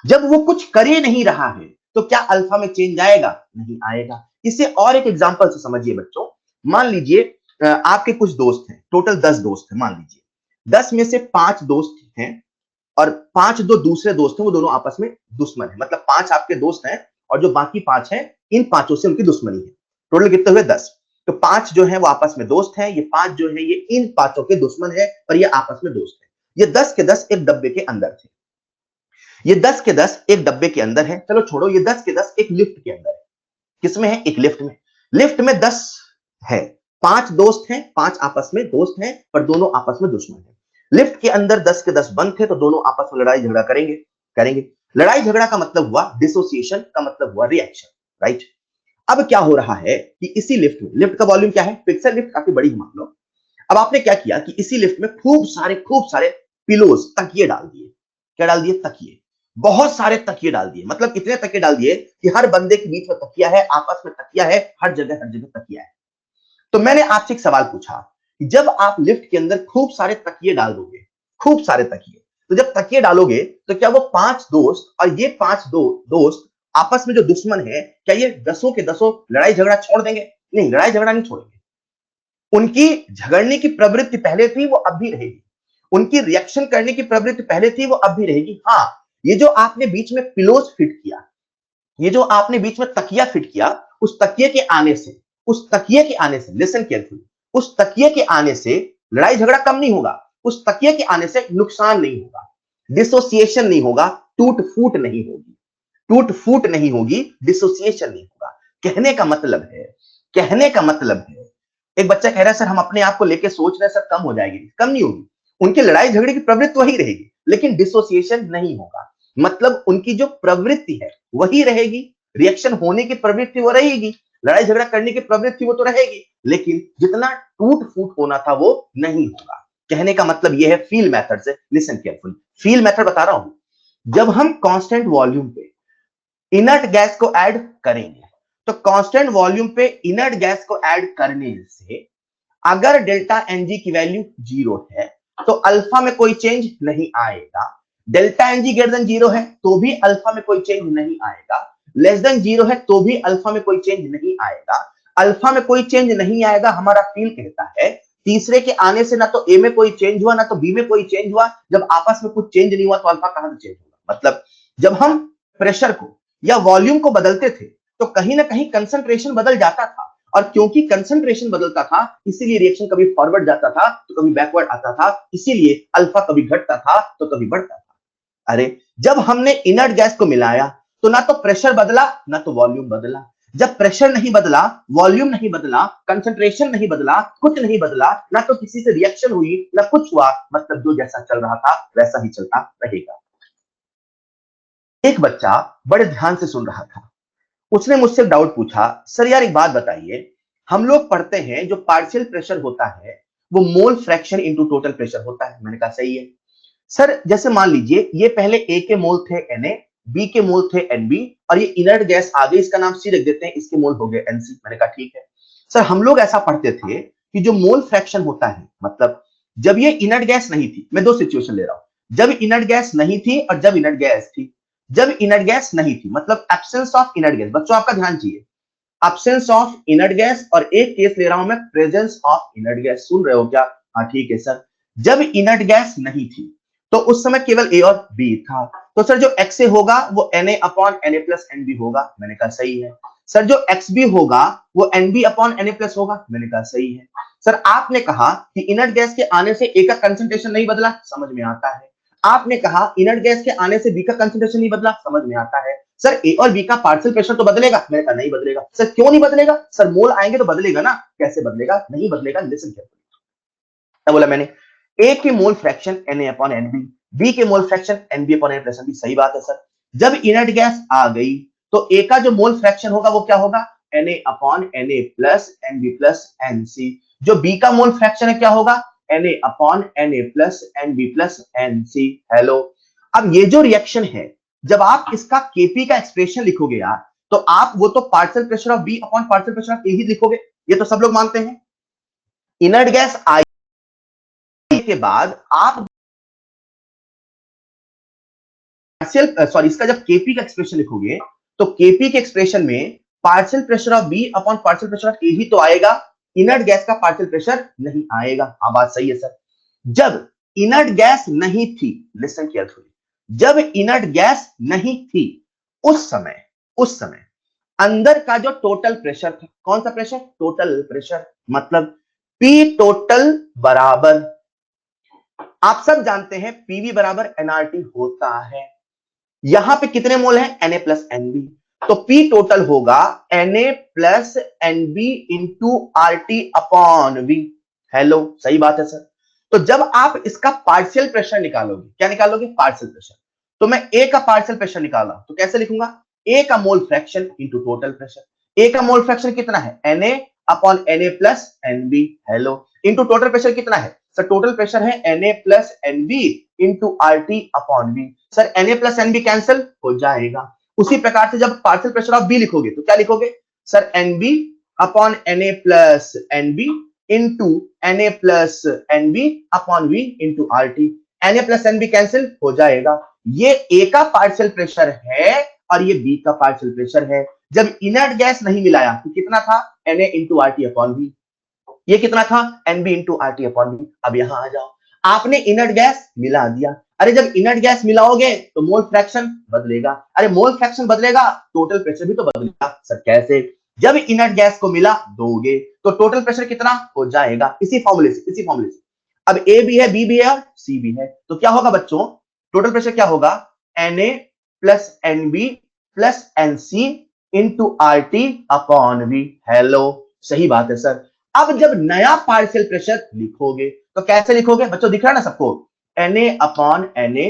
जब वो कुछ कर ही नहीं रहा है तो क्या अल्फा में चेंज आएगा? नहीं आएगा। इसे और एक एग्जांपल से समझिए बच्चों। मान लीजिए आपके कुछ दोस्त हैं, टोटल 10 दोस्त हैं, मान लीजिए 10 में से 5 दोस्त हैं और 5 दो दूसरे दोस्त हैं, वो दोनों आपस में दुश्मन है, मतलब 5 आपके दोस्त हैं और जो बाकी 5 हैं इन 5 से उनकी दुश्मनी है। टोटल कितने हुए? 10। तो 5 जो है वो आपस में दोस्त हैं, ये 5 जो है ये इन 5 के दुश्मन है और ये आपस में दोस्त है। ये 10 के 10 एक डब्बे के अंदर थे। ये 10 के 10 एक डब्बे के अंदर है। चलो छोड़ो, ये 10 के 10 एक लिफ्ट के अंदर है। किसमें है? एक लिफ्ट में। लिफ्ट में 10 है, 5 दोस्त हैं, 5 आपस में दोस्त हैं पर दोनों आपस में दुश्मन हैं। लिफ्ट के अंदर 10 के 10 बंद थे तो दोनों आपस में लड़ाई झगड़ा करेंगे। लड़ाई झगड़ा का मतलब हुआ डिसोसिएशन, का मतलब हुआ रिएक्शन, राइट? अब क्या हो रहा है कि इसी लिफ्ट में, लिफ्ट का वॉल्यूम क्या है? पिक्सल लिफ्ट काफी बड़ी है मान लो। अब आपने क्या किया कि इसी लिफ्ट में खूब सारे पिलोज, तकिए डाल दिए। क्या डाल दिए? तकिए। बहुत सारे तकिए डाल दिए, मतलब इतने तकिए डाल दिए कि हर बंदे के बीच में तकिया है, आपस में तकिया है, हर जगह तकिया है। तो मैंने आपसे एक सवाल पूछा कि जब आप लिफ्ट के अंदर खूब सारे तकिए डाल दोगे, खूब सारे तकिए, तो जब तकिए डालोगे तो क्या वो 5 दोस्त और ये 5 दोस्त आपस में जो दुश्मन है, क्या ये 10 के 10 लड़ाई झगड़ा छोड़ देंगे? नहीं, लड़ाई झगड़ा नहीं छोड़ेंगे। उनकी झगड़ने की प्रवृत्ति पहले थी, वो अब भी रहेगी। उनकी रिएक्शन करने की प्रवृत्ति पहले थी, वो अब भी रहेगी। हाँ, ये जो आपने बीच में पिलोज फिट किया, ये जो आपने बीच में तकिया फिट किया, उस तकिए के आने से, लिसन केयरफुली, उस तकिए के आने से लड़ाई झगड़ा कम नहीं होगा, उस तकिए के आने से नुकसान नहीं होगा, डिसोसिएशन नहीं होगा, टूट फूट नहीं होगी, डिसोसिएशन नहीं होगा। कहने का मतलब है, एक बच्चा कह रहा है सर हम अपने आप को लेके सोच रहे हैं सर कम हो जाएगी, कम नहीं होगी। उनकी लड़ाई झगड़े की प्रवृत्ति वही रहेगी, लेकिन डिसोसिएशन नहीं होगा। मतलब उनकी जो प्रवृत्ति है वही रहेगी, रिएक्शन होने की प्रवृत्ति वो रहेगी, लड़ाई झगड़ा करने की प्रवृत्ति वो तो रहेगी, लेकिन जितना टूट फूट होना था वो नहीं होगा। कहने का मतलब यह है फील मेथड से, लिसन केयरफुली, फील मेथड बता रहा हूं। जब हम कांस्टेंट वॉल्यूम पे इनर्ट गैस को ऐड करेंगे, तो कांस्टेंट वॉल्यूम पे इनर्ट गैस को ऐड करने से अगर डेल्टा एनजी की वैल्यू 0 है तो अल्फा में कोई चेंज नहीं आएगा। डेल्टा एनजी ग्रेटर देन 0 है तो भी अल्फा में कोई चेंज नहीं आएगा। लेस देन 0 है तो भी अल्फा में कोई चेंज नहीं आएगा। अल्फा में कोई चेंज नहीं आएगा, हमारा फील कहता है तीसरे के आने से ना तो ए में कोई चेंज हुआ ना तो बी में कोई चेंज हुआ। जब आपस में कुछ चेंज नहीं हुआ तो अल्फा कहां से चेंज होगा? मतलब जब हम प्रेशर को या वॉल्यूम को बदलते थे तो कहीं ना कहीं कंसंट्रेशन बदल जाता था, और क्योंकि कंसंट्रेशन बदलता था इसीलिए रिएक्शन कभी फॉरवर्ड जाता था तो कभी बैकवर्ड आता था, इसीलिए अल्फा कभी घटता था तो कभी बढ़ता था। अरे जब हमने इनर्ट गैस को मिलाया तो ना तो प्रेशर बदला ना तो वॉल्यूम बदला। जब प्रेशर नहीं बदला, वॉल्यूम नहीं बदला, कंसंट्रेशन नहीं बदला, कुछ नहीं बदला, ना तो किसी से रिएक्शन हुई ना कुछ हुआ, मतलब जो जैसा चल रहा था वैसा ही चलता रहेगा। एक बच्चा बड़े ध्यान से सुन रहा था, उसने मुझसे डाउट पूछा, सर यार एक बात बताइए, हम लोग पढ़ते हैं जो पार्शियल प्रेशर होता है वो mole fraction into total pressure होता है। मैंने कहा सही है सर। जैसे मान लीजिए ये पहले ए के मोल थे Na, बी के मोल थे Nb और ये इनर्ट गैस आ गई, इसका नाम सी रख देते हैं, इसके मोल हो गए Nc। मैंने कहा ठीक है सर। हम लोग ऐसा पढ़ते थे कि जो मोल फ्रैक्शन होता है, मतलब जब ये इनर्ट गैस नहीं थी, मैं दो सिचुएशन ले रहा हूं, जब इनर्ट गैस नहीं थी और जब इनर्ट गैस थी। जब इनर्ट गैस नहीं थी मतलब एब्सेंस ऑफ इनर्ट गैस, बच्चों आपका ध्यान चाहिए, एब्सेंस ऑफ इनर्ट गैस, और एक केस ले रहा हूं मैं प्रेजेंस ऑफ इनर्ट गैस। सुन रहे हो क्या? हाँ ठीक है सर। जब इनर्ट गैस नहीं थी तो उस समय केवल ए और बी था, तो सर जो एक्स ए होगा वो Na upon Na plus NB होगा। मैंने कहा सही है सर। जो एक्स बी होगा वो एनबी अपॉन Na प्लस होगा। मैंने कहा सही है सर। आपने कहा कि इनर्ट गैस के आने से ए का कंसंट्रेशन नहीं बदला, समझ में आता है। आपने कहा इनर्ट गैस के आने से बी का कंसंट्रेशन नहीं बदला, समझ में आता है। सर ए और बी का पार्शियल प्रेशर तो बदलेगा। मैंने कहा नहीं बदलेगा सर। क्यों नहीं बदलेगा सर? मोल आएंगे तो बदलेगा ना। कैसे बदलेगा? नहीं बदलेगा, लिसन केयरफुली। क्या बोला मैंने? ए की mole fraction Na upon Nb, B के mole fraction Nb upon Na plus Nb। सही बात है सर। जब इनर्ट गैस आ गई तो ए का जो मोल फ्रैक्शन होगा वो क्या होगा? Na upon Na plus Nb plus Nc। जो बी का मोल फ्रैक्शन है क्या होगा? Na upon Na plus Nb plus Nc। Hello, अब ये जो रिएक्शन है, जब आप इसका Kp का एक्सप्रेशन लिखोगे यार, तो आप वो तो partial pressure of B upon partial pressure of A ही लिखोगे। ये तो सब लोग मानते हैं। इनर्ट गैस आई के बाद आप पार्शियल इसका जब Kp का एक्सप्रेशन लिखोगे तो Kp के एक्सप्रेशन में partial pressure of B upon partial pressure of A ही तो आएगा, इनर्ट गैस का पार्शियल प्रेशर नहीं आएगा। हाँ बात सही है सर। जब इनर्ट गैस नहीं थी, लिसन केयरफुली, जब इनर्ट गैस नहीं थी उस समय अंदर का जो टोटल प्रेशर था, कौन सा प्रेशर? टोटल प्रेशर, मतलब पी टोटल बराबर, आप सब जानते हैं पीवी बराबर एनआरटी होता है। यहां पे कितने मोल है? Na प्लस एनबी, तो पी टोटल होगा Na plus NB into R T upon V. Hello, सही बात है सर। तो जब आप इसका पार्शियल प्रेशर निकालोगे, क्या निकालोगे? Partial pressure. तो मैं ए का पार्शियल प्रेशर निकाला तो कैसे लिखूंगा? ए का mole fraction into total pressure. A का मोल फ्रैक्शन कितना है? Na upon Na plus NB, hello, into total pressure कितना है सर? टोटल प्रेशर है Na plus NB into R T upon V. Sir Na plus NB cancel हो जाएगा। उसी प्रकार से जब पार्शियल प्रेशर ऑफ बी लिखोगे तो क्या लिखोगे sir? NB upon Na plus NB into Na plus NB upon V into R T. Na plus NB cancel हो जाएगा। ये ए का पार्शियल प्रेशर है और ये बी का पार्शियल प्रेशर है। जब इनर्ट गैस नहीं मिलाया तो कितना था? Na into R T upon V. ये कितना था? NB into R T upon B. अब यहां आ जाओ, आपने इनर्ट गैस मिला दिया। अरे जब इनर्ट गैस मिलाओगे तो मोल फ्रैक्शन बदलेगा। अरे मोल फ्रैक्शन बदलेगा, टोटल प्रेशर भी तो बदलेगा। सर कैसे? जब इनर्ट गैस को मिला दोगे तो टोटल प्रेशर कितना हो जाएगा? इसी फॉर्मूले से, इसी फॉर्मूले से। अब ए भी है, बी भी है और सी भी है, तो क्या होगा बच्चों? टोटल प्रेशर क्या होगा? Na plus NB plus NC into R T upon V. Hello, सही बात है सर। अब जब नया पार्शियल प्रेशर लिखोगे तो कैसे लिखोगे बच्चों? दिख रहा है ना सबको? Na upon Na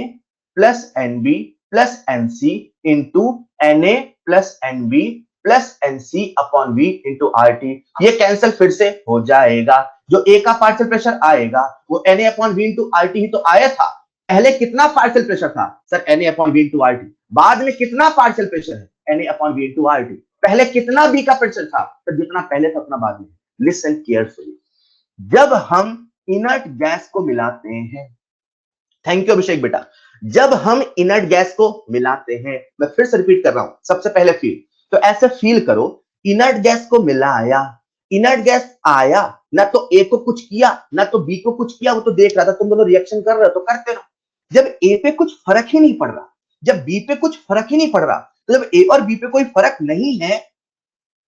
plus NB plus NC into Na plus NB plus NC upon V into R T. ये कैंसिल फिर से हो जाएगा। जो ए का पार्शियल प्रेशर आएगा वो Na upon V into R T ही तो आया था। पहले कितना पार्शियल प्रेशर था sir? Na upon V into R T. बाद में कितना पार्शियल प्रेशर है? Na upon V into R T. पहले कितना बी का प्रेशर था? तो जितना पहले था उतना बाद में। लिसन केयरफुली, जब हम इनर्ट गैस को मिलाते हैं, थैंक यू अभिषेक बेटा, जब हम इनर्ट गैस को मिलाते हैं, मैं फिर से रिपीट कर रहा हूं, सबसे पहले फील, तो ऐसे फील करो, इनर्ट गैस को मिलाया, इनर्ट गैस आया, ना तो ए को कुछ किया ना तो बी को कुछ किया, वो तो देख रहा था, तुम दोनों रिएक्शन कर रहे हो तो करते रहो। जब ए पे कुछ फर्क ही नहीं पड़ रहा, जब बी पे कुछ फर्क ही नहीं पड़ रहा, तो जब ए और बी पे कोई फर्क नहीं है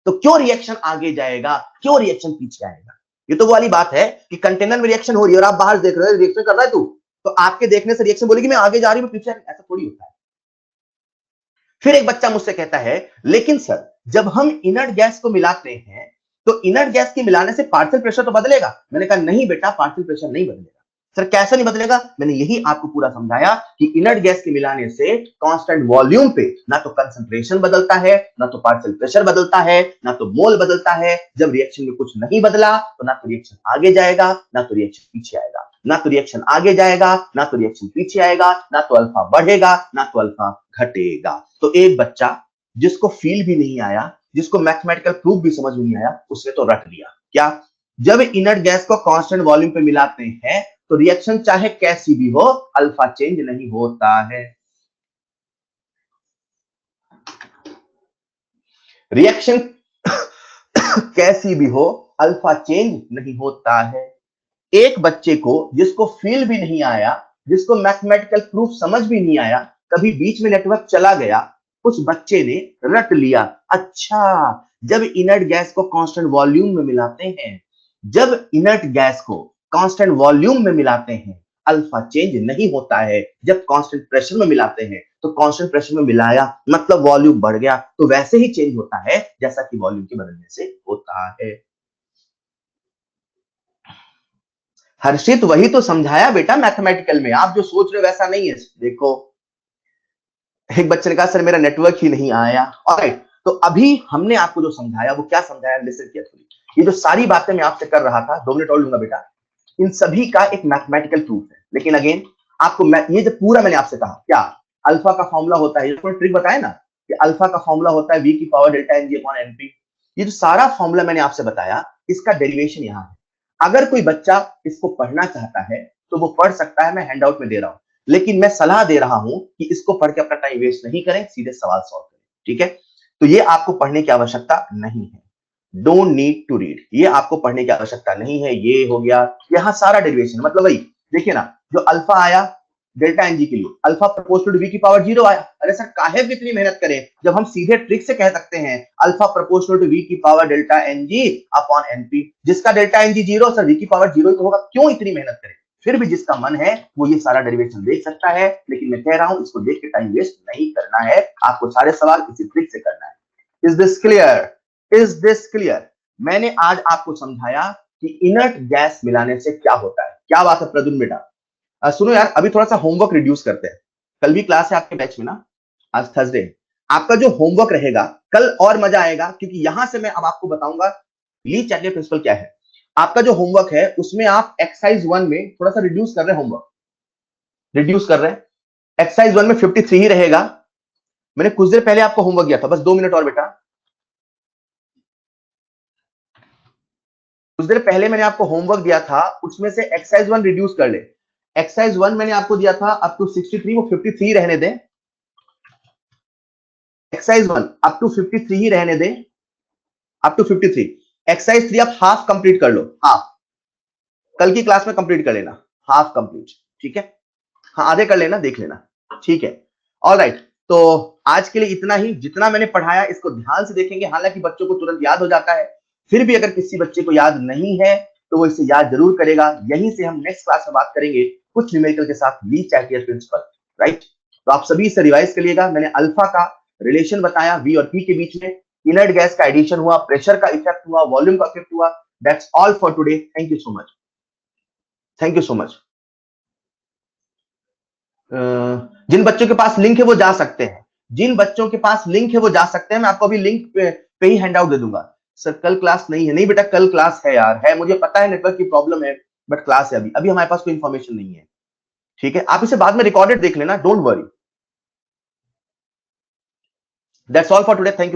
तो क्यों रिएक्शन आगे जाएगा, क्यों रिएक्शन पीछे आएगा? ये तो वो वाली बात है कि कंटेनर में रिएक्शन हो रही है और आप बाहर देख रहे हो, रिएक्शन कर रहा है तू, तो आपके देखने से रिएक्शन बोलेगी मैं आगे जा रही हूं पीछे, ऐसा थोड़ी होता है। फिर एक बच्चा मुझसे कहता है लेकिन सर जब हम इनर्ट गैस को मिलाते हैं तो इनर्ट गैस के मिलाने से पार्शियल प्रेशर तो बदलेगा। मैंने कहा नहीं बेटा, पार्शियल प्रेशर नहीं बदलेगा। सर कैसे नहीं बदलेगा? मैंने यही आपको पूरा समझाया कि इनर्ट गैस के मिलाने से कांस्टेंट वॉल्यूम पे ना तो कंसंट्रेशन बदलता है, ना तो पार्शियल प्रेशर बदलता है, ना तो मोल बदलता है। जब रिएक्शन में कुछ नहीं बदला तो ना तो रिएक्शन आगे जाएगा ना तो रिएक्शन पीछे आएगा, ना तो रिएक्शन आगे जाएगा ना तो रिएक्शन पीछे आएगा, ना तो अल्फा बढ़ेगा ना तो अल्फा घटेगा। तो एक बच्चा जिसको फील भी नहीं आया, जिसको मैथमेटिकल प्रूफ भी समझ में नहीं आया, उसने तो रट लिया। क्या? जब इनर्ट गैस को कांस्टेंट वॉल्यूम पे मिलाते हैं तो रिएक्शन चाहे कैसी भी हो अल्फा चेंज नहीं होता है। रिएक्शन कैसी भी हो अल्फा चेंज नहीं होता है। एक बच्चे को जिसको फील भी नहीं आया, जिसको मैथमेटिकल प्रूफ समझ भी नहीं आया, कभी बीच में नेटवर्क चला गया, उस बच्चे ने रट लिया, अच्छा जब इनर्ट गैस को कांस्टेंट वॉल्यूम में मिलाते हैं, जब इनर्ट गैस को कांस्टेंट वॉल्यूम में मिलाते हैं अल्फा चेंज नहीं होता है। जब कांस्टेंट प्रेशर में मिलाते हैं तो कांस्टेंट प्रेशर में मिलाया मतलब वॉल्यूम बढ़ गया, तो वैसे ही चेंज होता है जैसा कि वॉल्यूम के बदलने से होता है। हर्षित वही तो समझाया बेटा मैथमेटिकल में, आप जो सोच रहे हो वैसा नहीं है। देखो एक बच्चे ने कहा सर मेरा नेटवर्क ही नहीं आया। ऑलराइट, तो अभी हमने आपको जो समझाया वो क्या समझाया, लिसन केयरफुली। ये जो सारी बातें मैं आपसे कर रहा था, 2 मिनट और लूंगा बेटा, इन सभी का एक मैथमेटिकल प्रूफ है। लेकिन अगेन आपको ये जो पूरा मैंने आपसे कहा, क्या अल्फा का फॉर्मूला होता है, ये ट्रिक बताया ना कि अल्फा का फॉर्मूला होता है वी की power delta N G upon NP. ये जो सारा फॉर्मूला मैंने आपसे बताया, इसका डेरिवेशन यहाँ है। अगर कोई बच्चा इसको पढ़ना चाहता है तो वो पढ़ सकता है, मैं हैंडआउट में दे रहा हूं, लेकिन मैं सलाह दे रहा हूं कि इसको पढ़ के अपना टाइम वेस्ट नहीं करें, सीधे सवाल सॉल्व करें। ठीक है, तो ये आपको पढ़ने की आवश्यकता नहीं है, डोंट नीड टू रीड, ये आपको पढ़ने की आवश्यकता नहीं है। ये हो गया, यहां सारा डेरिवेशन, मतलब वही देखिए ना, जो अल्फा आया डेल्टा एनजी के लिए अल्फा प्रोपोर्शनल टू वी की पावर 0 आया। अरे सर काहे भी इतनी मेहनत करें जब हम सीधे ट्रिक से कह सकते हैं अल्फा प्रोपोर्शनल टू वी की power delta NG upon NP. जिसका डेल्टा एनजी 0 सर वी की पावर 0 ही तो होगा, क्यों इतनी मेहनत करें। फिर भी जिसका मन है वो ये सारा डेरिवेशन देख सकता है, लेकिन मैं कह रहा हूं इसको देख के टाइम वेस्ट नहीं करना है, आपको सारे सवाल इसी ट्रिक से करना है। Is this clear? Is this clear? मैंने आज आपको समझाया कि इनर्ट गैस मिलाने से क्या होता है। क्या बात है प्रद्युम्न बेटा? सुनो यार, अभी थोड़ा सा होमवर्क रिड्यूस करते हैं। कल भी क्लास है आपके बैच में ना, आज थर्सडे। आपका जो होमवर्क रहेगा कल और मजा आएगा, क्योंकि यहां से मैं अब आपको बताऊंगा ली चैटलियर प्रिंसिपल क्या है। आपका जो होमवर्क है उसमें आप एक्सरसाइज 1 में थोड़ा सा रिड्यूस कर रहे हैं, होमवर्क रिड्यूस कर रहे हैं। एक्सरसाइज 1 में 53 ही रहेगा। मैंने कुछ देर पहले आपको होमवर्क दिया था, बस 2 मिनट और बेटा। कुछ देर पहले मैंने आपको होमवर्क दिया था, उसमें से एक्सरसाइज 1 रिड्यूस कर ले। एक्सरसाइज 1 मैंने आपको दिया था अप टू 63, वो 53 रहने दें। एक्सरसाइज 1 अप टू 53 ही रहने दें, अप टू 53। एक्सरसाइज 3 आप हाफ कंप्लीट कर लो, हाफ कल की क्लास में कंप्लीट कर लेना, हाफ कंप्लीट, ठीक है। हाँ आधे कर लेना, देख लेना, ठीक है। ऑलराइट, तो आज के लिए इतना ही। जितना मैंने पढ़ाया इसको ध्यान से देखेंगे, हालांकि बच्चों को तुरंत याद हो जाता है, फिर भी अगर किसी बच्चे को याद नहीं है तो वो इसे याद जरूर करेगा। यहीं से हम नेक्स्ट क्लास में बात करेंगे कुछ न्यूमेरिकल के साथ ली चैटलियर प्रिंसिपल, राइट। तो आप सभी इसे रिवाइज करिएगा। मैंने अल्फा का रिलेशन बताया वी और पी के बीच में, इनर्ट गैस का एडिशन हुआ, प्रेशर का इफेक्ट हुआ, वॉल्यूम का इफेक्ट हुआ। That's all for today. Thank you so much, thank you so much. जिन बच्चों के पास लिंक है वो जा सकते हैं, जिन बच्चों के पास लिंक है वो जा सकते हैं। मैं आपको अभी लिंक पे ही हैंड आउट दे दूंगा। सर कल क्लास नहीं है, नहीं बेटा कल क्लास है यार, है, मुझे पता है नेटवर्क की प्रॉब्लम है, बट क्लास है। अभी अभी हमारे पास कोई इंफॉर्मेशन नहीं है, ठीक है। आप इसे बाद में रिकॉर्डेड देख लेना, don't worry. That's all for today, thank you.